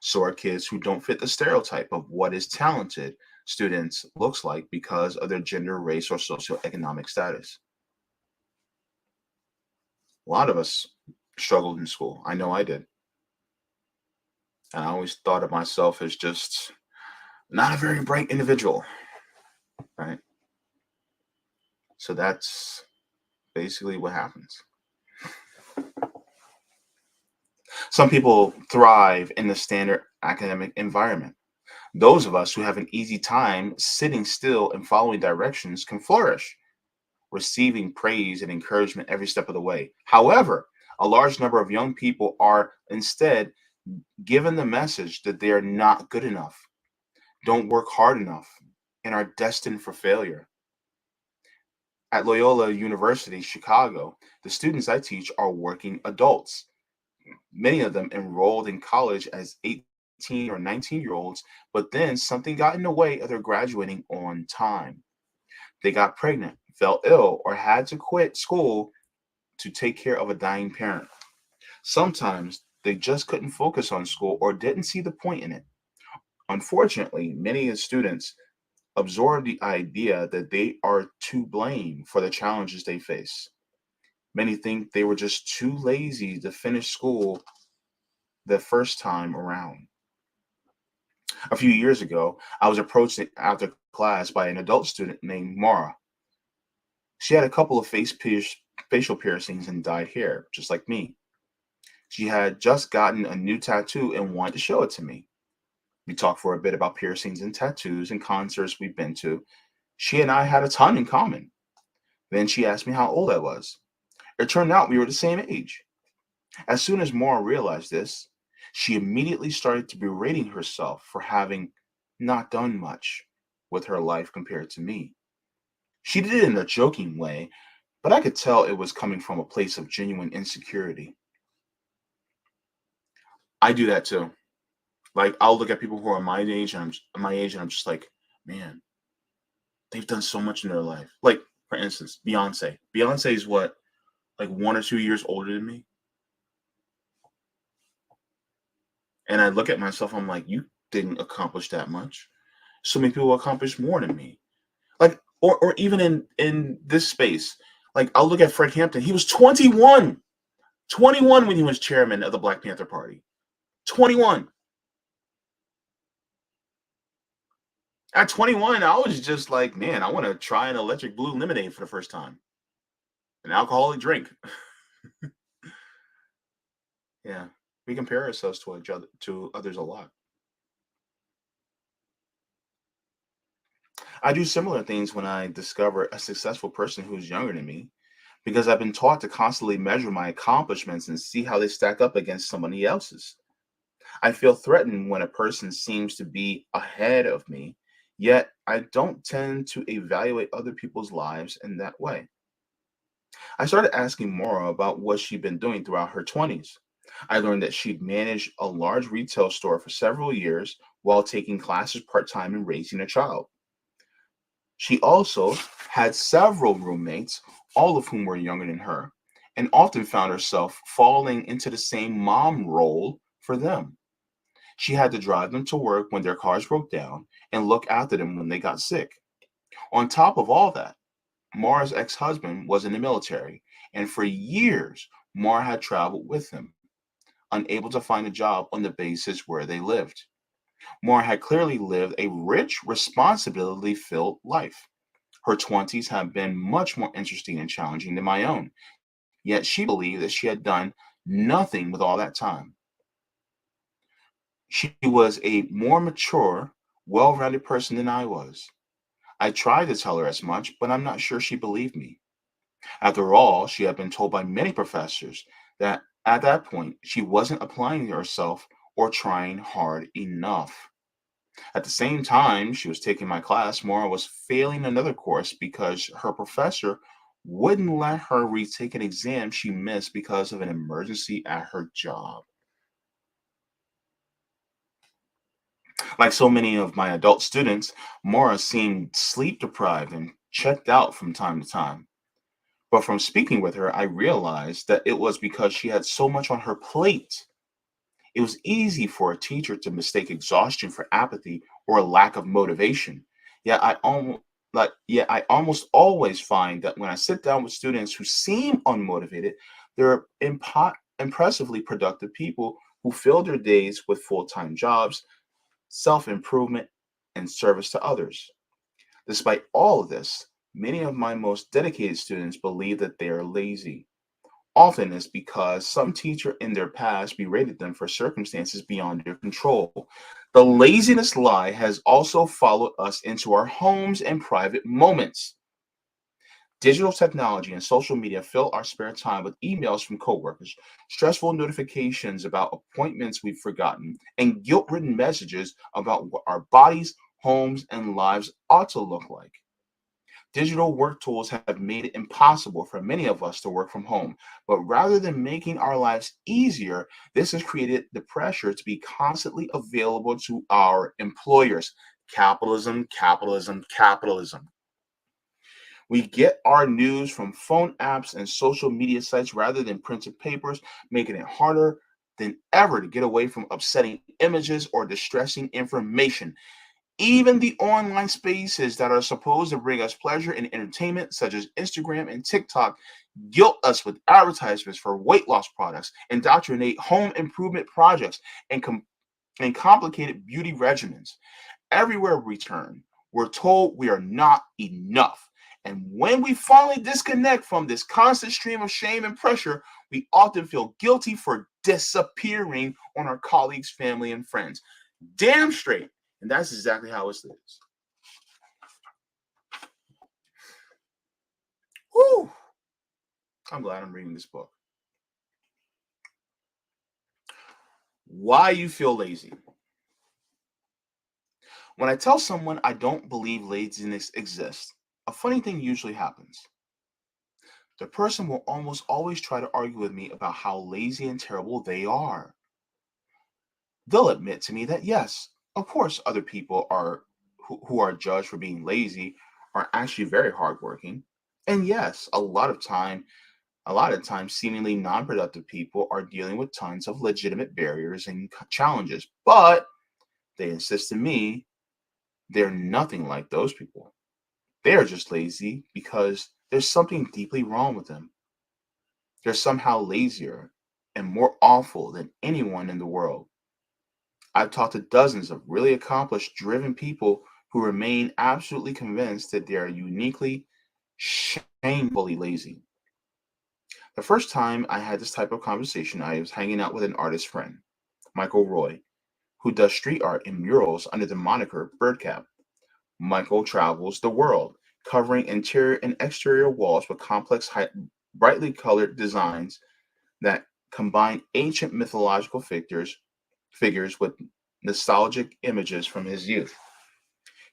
So are kids who don't fit the stereotype of what is talented students looks like because of their gender, race, or socioeconomic status. A lot of us struggled in school. I know I did. And I always thought of myself as just not a very bright individual, right? So that's basically what happens. Some people thrive in the standard academic environment. Those of us who have an easy time sitting still and following directions can flourish, receiving praise and encouragement every step of the way. However, a large number of young people are instead given the message that they are not good enough, don't work hard enough, and are destined for failure. At Loyola University, Chicago, the students I teach are working adults, many of them enrolled in college as 18 or 19-year-olds, but then something got in the way of their graduating on time. They got pregnant, fell ill, or had to quit school to take care of a dying parent. Sometimes they just couldn't focus on school or didn't see the point in it. Unfortunately, many of the students absorb the idea that they are to blame for the challenges they face. Many think they were just too lazy to finish school the first time around. A few years ago, I was approached after class by an adult student named Mara. She had a couple of facial piercings and dyed hair, just like me. She had just gotten a new tattoo and wanted to show it to me. We talked for a bit about piercings and tattoos and concerts we've been to. She and I had a ton in common. Then she asked me how old I was. It turned out we were the same age. As soon as Maura realized this, she immediately started to berating herself for having not done much with her life compared to me. She did it in a joking way, but I could tell it was coming from a place of genuine insecurity. I do that too. Like I'll look at people who are my age, and I'm just like, man, they've done so much in their life. Like for instance, Beyonce. Beyonce is what, like 1 or 2 years older than me, and I look at myself. I'm like, you didn't accomplish that much. So many people accomplished more than me. Like, or even in this space, like I'll look at Fred Hampton. He was 21, 21 when he was chairman of the Black Panther Party. 21. At 21, I was just like, man, I want to try an electric blue lemonade for the first time, an alcoholic drink. Yeah, we compare ourselves to each other, to others a lot. I do similar things when I discover a successful person who's younger than me because I've been taught to constantly measure my accomplishments and see how they stack up against somebody else's. I feel threatened when a person seems to be ahead of me, yet I don't tend to evaluate other people's lives in that way. I started asking Maura about what she'd been doing throughout her 20s. I learned that she'd managed a large retail store for several years while taking classes part time and raising a child. She also had several roommates, all of whom were younger than her, and often found herself falling into the same mom role for them. She had to drive them to work when their cars broke down and look after them when they got sick. On top of all that, Mara's ex husband was in the military, and for years, Mara had traveled with him, unable to find a job on the basis where they lived. Mara had clearly lived a rich, responsibility filled life. Her 20s had been much more interesting and challenging than my own, yet she believed that she had done nothing with all that time. She was a more mature, well rounded person than I was. I tried to tell her as much, but I'm not sure she believed me. After all, she had been told by many professors that at that point she wasn't applying herself or trying hard enough. At the same time she was taking my class, Maura was failing another course because her professor wouldn't let her retake an exam she missed because of an emergency at her job. Like so many of my adult students, Maura seemed sleep deprived and checked out from time to time. But from speaking with her, I realized that it was because she had so much on her plate. It was easy for a teacher to mistake exhaustion for apathy or a lack of motivation. Yet I almost always find that when I sit down with students who seem unmotivated, they're impressively productive people who fill their days with full-time jobs, self-improvement, and service to others. Despite all of this, many of my most dedicated students believe that they are lazy. Often it's because some teacher in their past berated them for circumstances beyond their control. The laziness lie has also followed us into our homes and private moments. Digital technology and social media fill our spare time with emails from coworkers, stressful notifications about appointments we've forgotten, and guilt-ridden messages about what our bodies, homes, and lives ought to look like. Digital work tools have made it impossible for many of us to work from home. But rather than making our lives easier, this has created the pressure to be constantly available to our employers. Capitalism, capitalism, capitalism. We get our news from phone apps and social media sites rather than printed papers, making it harder than ever to get away from upsetting images or distressing information. Even the online spaces that are supposed to bring us pleasure and entertainment, such as Instagram and TikTok, guilt us with advertisements for weight loss products, indoctrinate home improvement projects, and, and complicated beauty regimens. Everywhere we turn, we're told we are not enough. And when we finally disconnect from this constant stream of shame and pressure, we often feel guilty for disappearing on our colleagues, family, and friends. Damn straight. And that's exactly how it is. Whew. I'm glad I'm reading this book. Why you feel lazy. When I tell someone I don't believe laziness exists, a funny thing usually happens. The person will almost always try to argue with me about how lazy and terrible they are. They'll admit to me that yes, of course, other people are who are judged for being lazy are actually very hardworking. And yes, a lot of times, seemingly non-productive people are dealing with tons of legitimate barriers and challenges. But they insist to me they're nothing like those people. They are just lazy because there's something deeply wrong with them. They're somehow lazier and more awful than anyone in the world. I've talked to dozens of really accomplished, driven people who remain absolutely convinced that they are uniquely, shamefully lazy. The first time I had this type of conversation, I was hanging out with an artist friend, Michael Roy, who does street art and murals under the moniker Birdcap. Michael travels the world, covering interior and exterior walls with complex, brightly colored designs that combine ancient mythological figures with nostalgic images from his youth.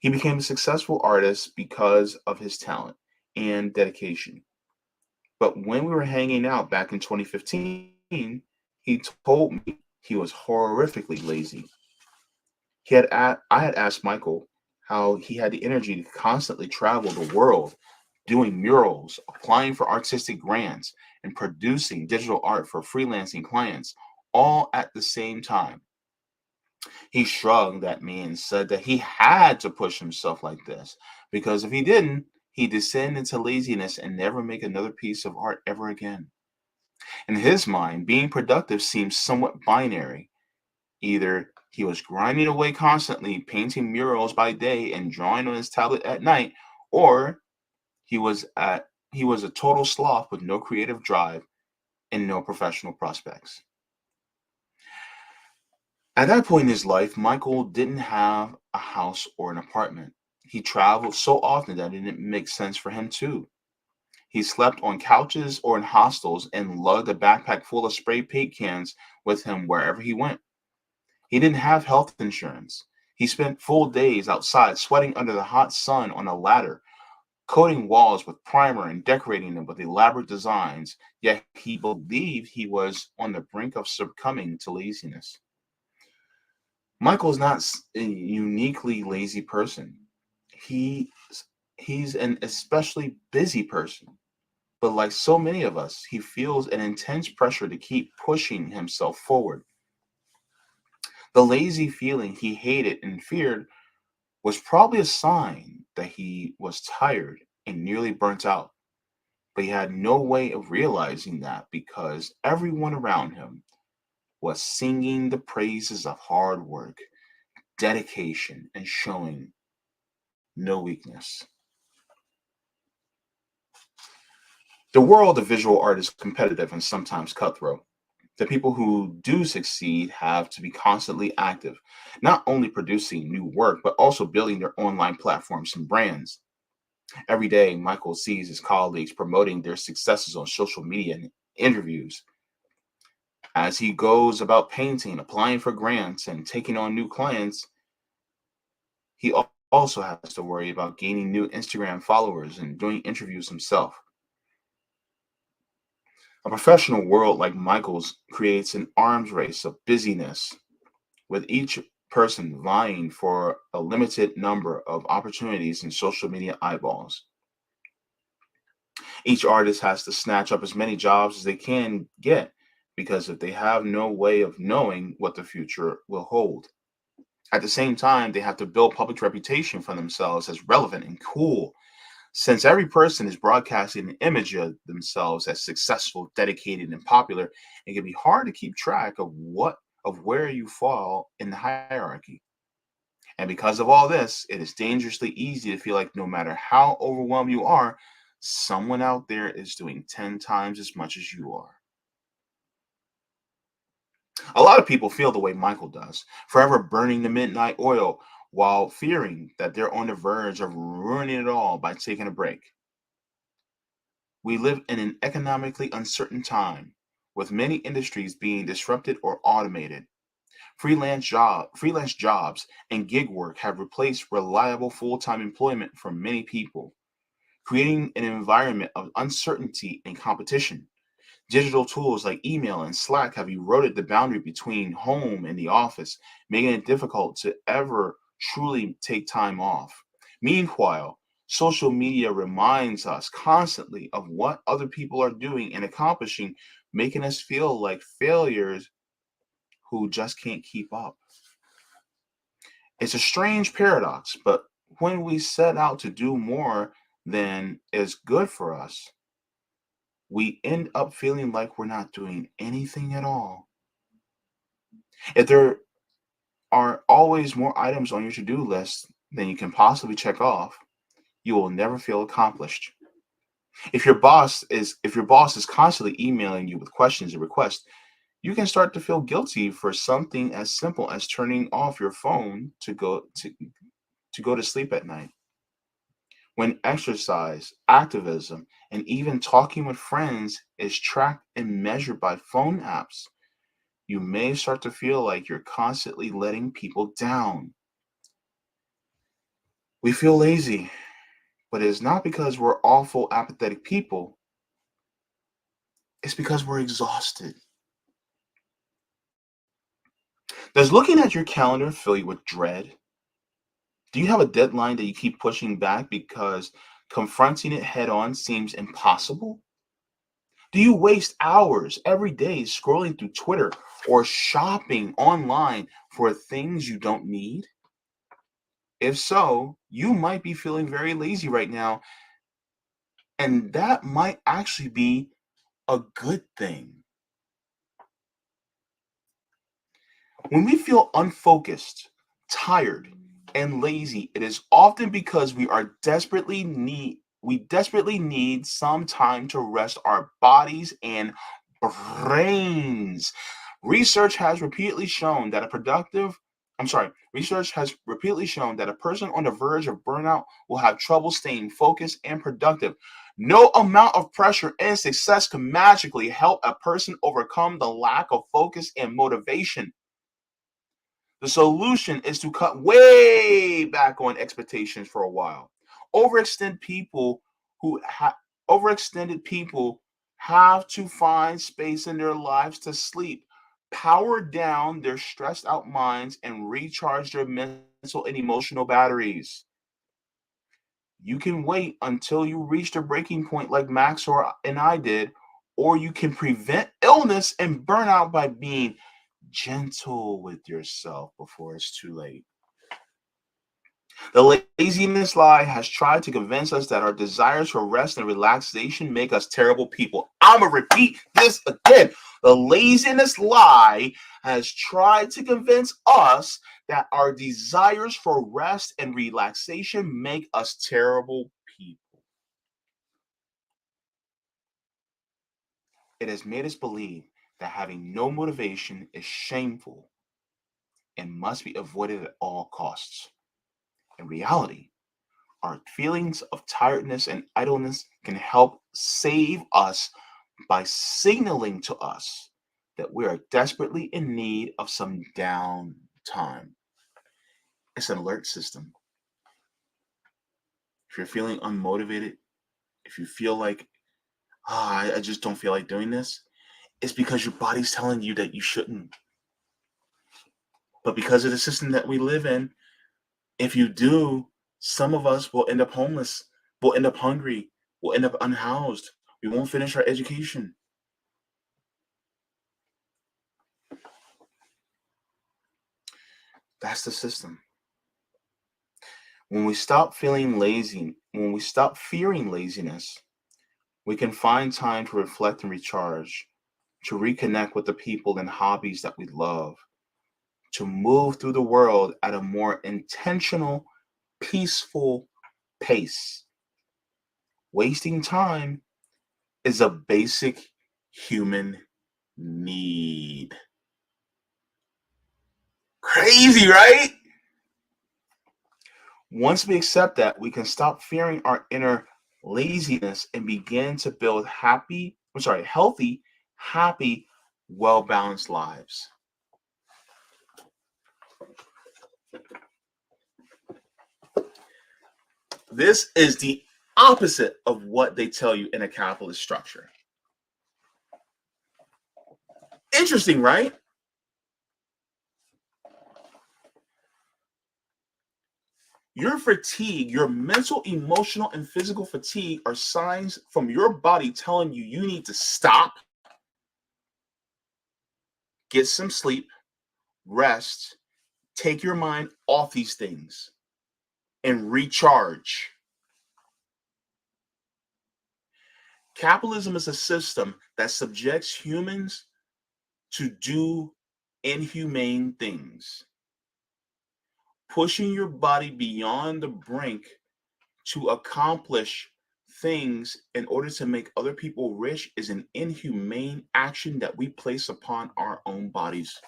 He became a successful artist because of his talent and dedication. But when we were hanging out back in 2015, he told me he was horrifically lazy. I had asked Michael how he had the energy to constantly travel the world, doing murals, applying for artistic grants, and producing digital art for freelancing clients, all at the same time. He shrugged at me and said that he had to push himself like this because if he didn't, he'd descend into laziness and never make another piece of art ever again. In his mind, being productive seems somewhat binary. Either he was grinding away constantly, painting murals by day and drawing on his tablet at night, or he was a total sloth with no creative drive and no professional prospects. At that point in his life, Michael didn't have a house or an apartment. He traveled so often that it didn't make sense for him too. He slept on couches or in hostels and lugged a backpack full of spray paint cans with him wherever he went. He didn't have health insurance. He spent full days outside sweating under the hot sun on a ladder, coating walls with primer and decorating them with elaborate designs, yet he believed he was on the brink of succumbing to laziness. Michael is not a uniquely lazy person. He he's an especially busy person. But like so many of us, he feels an intense pressure to keep pushing himself forward. The lazy feeling he hated and feared was probably a sign that he was tired and nearly burnt out. But he had no way of realizing that because everyone around him was singing the praises of hard work, dedication, and showing no weakness. The world of visual art is competitive and sometimes cutthroat. The people who do succeed have to be constantly active, not only producing new work, but also building their online platforms and brands. Every day, Michael sees his colleagues promoting their successes on social media and interviews. As he goes about painting, applying for grants, and taking on new clients, he Also has to worry about gaining new Instagram followers and doing interviews himself. A professional world like Michael's creates an arms race of busyness, with each person vying for a limited number of opportunities and social media eyeballs. Each artist has to snatch up as many jobs as they can get because if they have no way of knowing what the future will hold. At the same time, they have to build public reputation for themselves as relevant and cool. Since every person is broadcasting an image of themselves as successful, dedicated, and popular, it can be hard to keep track of where you fall in the hierarchy. And because of all this, it is dangerously easy to feel like no matter how overwhelmed you are, someone out there is doing 10 times as much as you are. A lot of people feel the way Michael does, forever burning the midnight oil while fearing that they're on the verge of ruining it all by taking a break. We live in an economically uncertain time, with many industries being disrupted or automated. Freelance jobs and gig work have replaced reliable full-time employment for many people, creating an environment of uncertainty and competition. Digital tools like email and Slack have eroded the boundary between home and the office, making it difficult to ever truly take time off. Meanwhile, social media reminds us constantly of what other people are doing and accomplishing, making us feel like failures who just can't keep up. It's a strange paradox, but when we set out to do more than is good for us, we end up feeling like we're not doing anything at all. If there are always more items on your to do list than you can possibly check off, you will never feel accomplished. If your boss is constantly emailing you with questions and requests, you can start to feel guilty for something as simple as turning off your phone to go to sleep at night. When exercise, activism, and even talking with friends is tracked and measured by phone apps, you may start to feel like you're constantly letting people down. We feel lazy, but it's not because we're awful, apathetic people. It's because we're exhausted. Does looking at your calendar fill you with dread? Do you have a deadline that you keep pushing back because confronting it head on seems impossible? Do you waste hours every day scrolling through Twitter or shopping online for things you don't need? If so, you might be feeling very lazy right now, and that might actually be a good thing. When we feel unfocused, tired, and lazy, it is often because we desperately need some time to rest our bodies and brains. Research has repeatedly shown that a productive I'm sorry, research has repeatedly shown that a person on the verge of burnout will have trouble staying focused and productive. No amount of pressure and success can magically help a person overcome the lack of focus and motivation. The solution is to cut way back on expectations for a while. Overextend people who ha- Overextended people have to find space in their lives to sleep, power down their stressed out minds, and recharge their mental and emotional batteries. You can wait until you reach the breaking point like Max or and I did, or you can prevent illness and burnout by being gentle with yourself before it's too late. The laziness lie has tried to convince us that our desires for rest and relaxation make us terrible people. I'm going to repeat this again. The laziness lie has tried to convince us that our desires for rest and relaxation make us terrible people. It has made us believe that having no motivation is shameful and must be avoided at all costs. In reality, our feelings of tiredness and idleness can help save us by signaling to us that we are desperately in need of some downtime. It's an alert system. if you're feeling unmotivated, if you feel like, I just don't feel like doing this, it's because your body's telling you that you shouldn't. But because of the system that we live in, if you do, some of us will end up homeless, will end up hungry, will end up unhoused. We won't finish our education. That's the system. When we stop feeling lazy, when we stop fearing laziness, we can find time to reflect and recharge, to reconnect with the people and hobbies that we love, to move through the world at a more intentional, peaceful pace. Wasting time is a basic human need. Crazy, right? Once we accept that, we can stop fearing our inner laziness and begin to build healthy, happy, well-balanced lives. This is the opposite of what they tell you in a capitalist structure. Interesting, right? Your fatigue, your mental, emotional, and physical fatigue are signs from your body telling you you need to stop, get some sleep, rest, take your mind off these things, and recharge. Capitalism is a system that subjects humans to do inhumane things. Pushing your body beyond the brink to accomplish things in order to make other people rich is an inhumane action that we place upon our own bodies.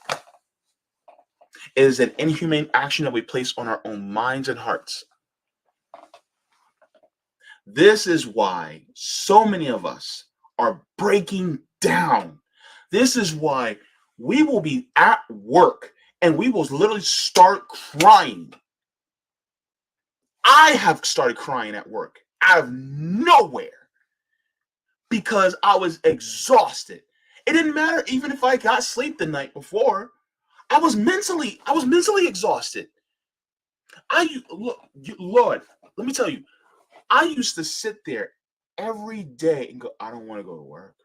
It is an inhumane action that we place on our own minds and hearts. This is why so many of us are breaking down. This is why we will be at work and we will literally start crying. I have started crying at work out of nowhere because I was exhausted. It didn't matter even if I got sleep the night before. I was mentally exhausted. Lord, let me tell you, I used to sit there every day and go, I don't want to go to work.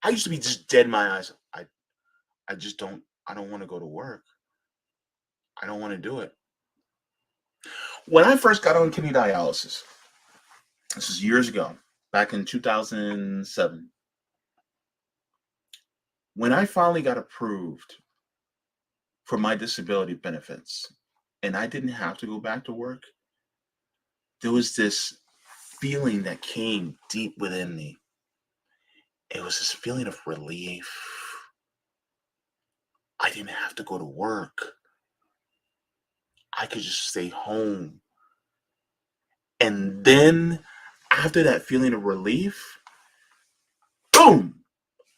I used to be just dead in my eyes. I just don't, I don't want to go to work. I don't want to do it. When I first got on kidney dialysis, this is years ago, back in 2007, when I finally got approved for my disability benefits and I didn't have to go back to work, there was this feeling that came deep within me. It was this feeling of relief. I didn't have to go to work. I could just stay home. And then after that feeling of relief, boom,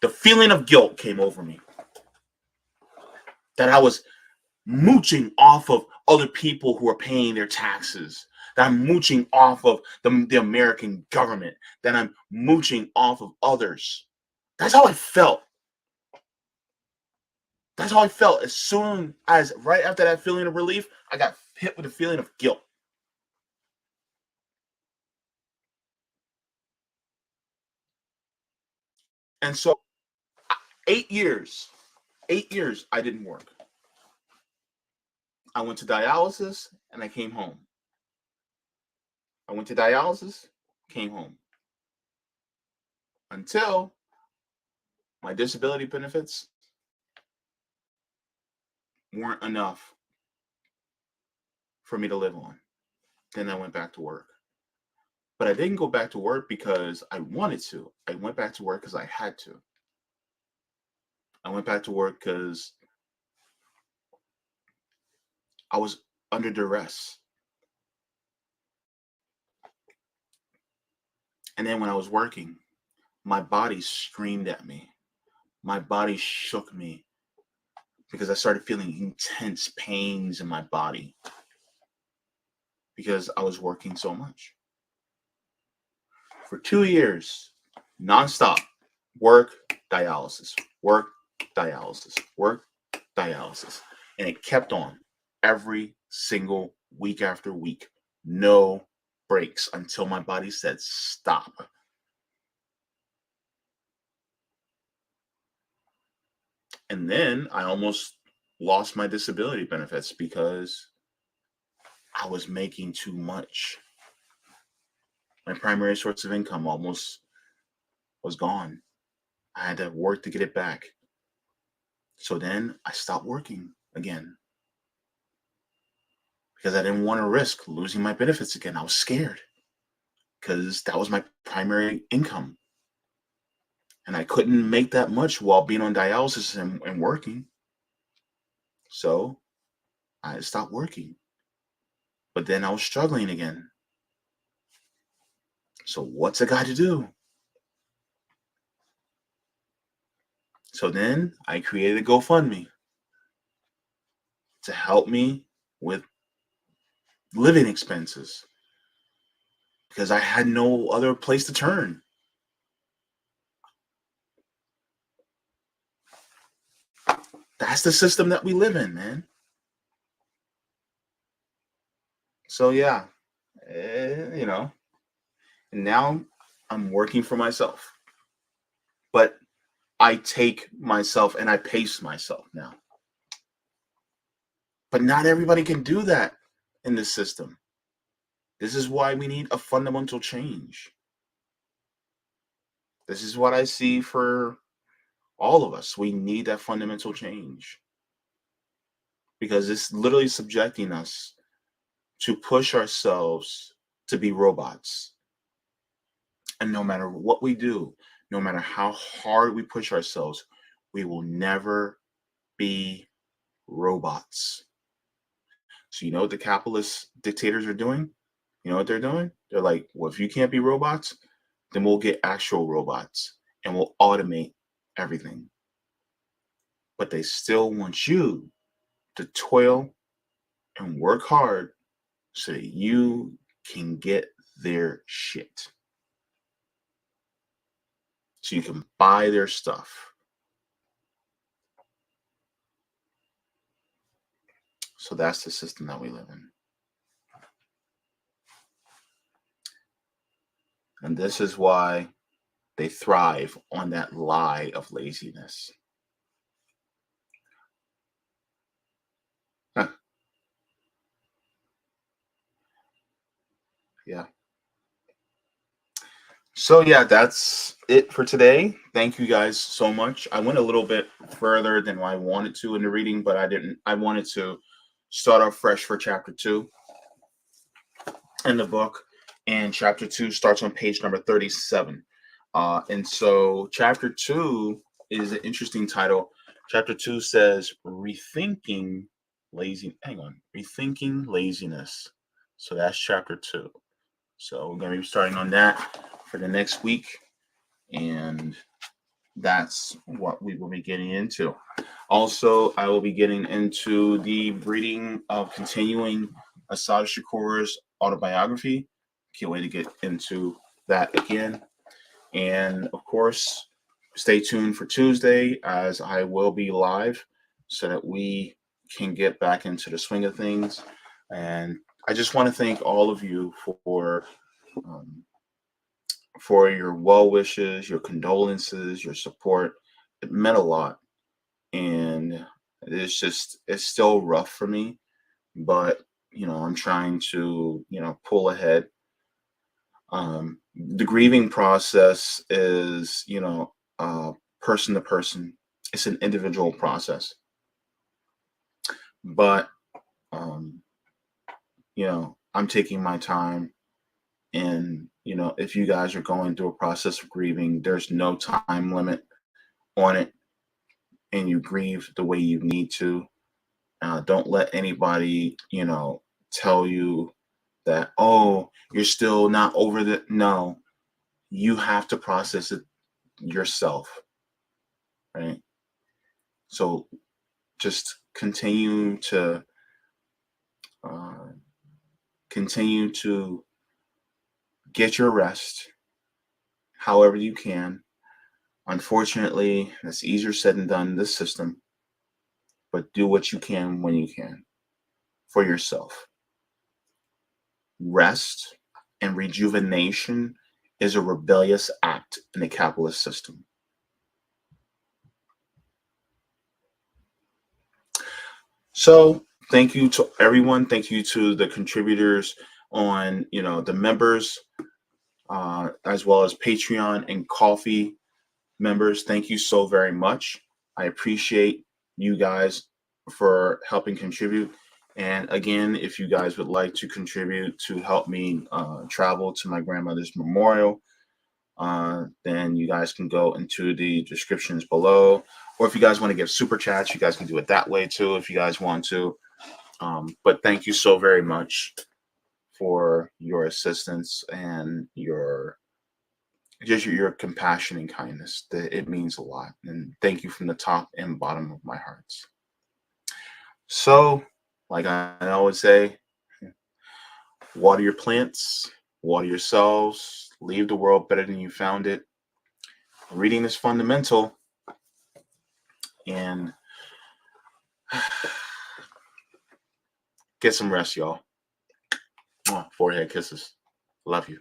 the feeling of guilt came over me. That I was mooching off of other people who are paying their taxes. That I'm mooching off of the American government. That I'm mooching off of others. That's how I felt. That's how I felt. As soon as right after that feeling of relief, I got hit with a feeling of guilt. And so 8 years, 8 years, I didn't work. I went to dialysis and I came home. I went to dialysis, came home. Until my disability benefits weren't enough for me to live on. Then I went back to work. But I didn't go back to work because I wanted to. I went back to work because I had to. I went back to work because I was under duress. And then when I was working, my body screamed at me. My body shook me because I started feeling intense pains in my body. because I was working so much. For 2 years, nonstop, work, dialysis, work, dialysis, work, dialysis. And it kept on every single week after week, no breaks until my body said stop. And then I almost lost my disability benefits because I was making too much. My primary source of income almost was gone. I had to work to get it back. So then I stopped working again because I didn't want to risk losing my benefits again. I was scared because that was my primary income. And I couldn't make that much while being on dialysis and working. So I stopped working. But then I was struggling again. So what's a guy to do? So then I created a GoFundMe to help me with living expenses because I had no other place to turn. That's the system that we live in, man. So yeah, you know, and now I'm working for myself. But I take myself and I pace myself now. But not everybody can do that in this system. This is why we need a fundamental change. This is what I see for all of us. We need that fundamental change because it's literally subjecting us to push ourselves to be robots. And no matter what we do, no matter how hard we push ourselves, we will never be robots. So, you know what the capitalist dictators are doing? You know what they're doing? They're like, well, if you can't be robots, then we'll get actual robots and we'll automate everything. But they still want you to toil and work hard so that you can get their shit. So you can buy their stuff. So that's the system that we live in. And this is why they thrive on that lie of laziness. Huh. Yeah. So yeah, that's it for today. Thank you guys so much. I went a little bit further than I wanted to in the reading, but I didn't. I wanted to start off fresh for chapter 2 in the book, and chapter 2 starts on page number 37. And so chapter 2 is an interesting title. Chapter 2 says rethinking laziness. So that's chapter 2. So we're going to be starting on that for the next week, and that's what we will be getting into. Also, I will be getting into the reading of continuing Asad Shakur's autobiography. Can't wait to get into that again. And of course, stay tuned for Tuesday as I will be live so that we can get back into the swing of things. And I just want to thank all of you um, for your well wishes, your condolences, your support. It meant a lot. And it's still rough for me, but I'm trying to, pull ahead. The grieving process is, person to person. It's an individual process. But, um, I'm taking my time. And, if you guys are going through a process of grieving, there's no time limit on it. And you grieve the way you need to. Don't let anybody, tell you that, oh, you're still not over the. No, you have to process it yourself, right? So just uh, continue to get your rest however you can. Unfortunately, it's easier said than done in this system, but do what you can when you can for yourself. Rest and rejuvenation is a rebellious act in the capitalist system. So thank you to everyone. Thank you to the contributors on, the members, as well as Patreon and Coffee members. Thank you so very much. I appreciate you guys for helping contribute. And again, if you guys would like to contribute to help me travel to my grandmother's memorial, then you guys can go into the descriptions below. Or if you guys want to give super chats, you guys can do it that way too if you guys want to. But thank you so very much for your assistance and your compassion and kindness. It means a lot. And thank you from the top and bottom of my hearts. So, like I always say, water your plants, water yourselves, leave the world better than you found it. Reading is fundamental, and get some rest, y'all. Forehead kisses. Love you.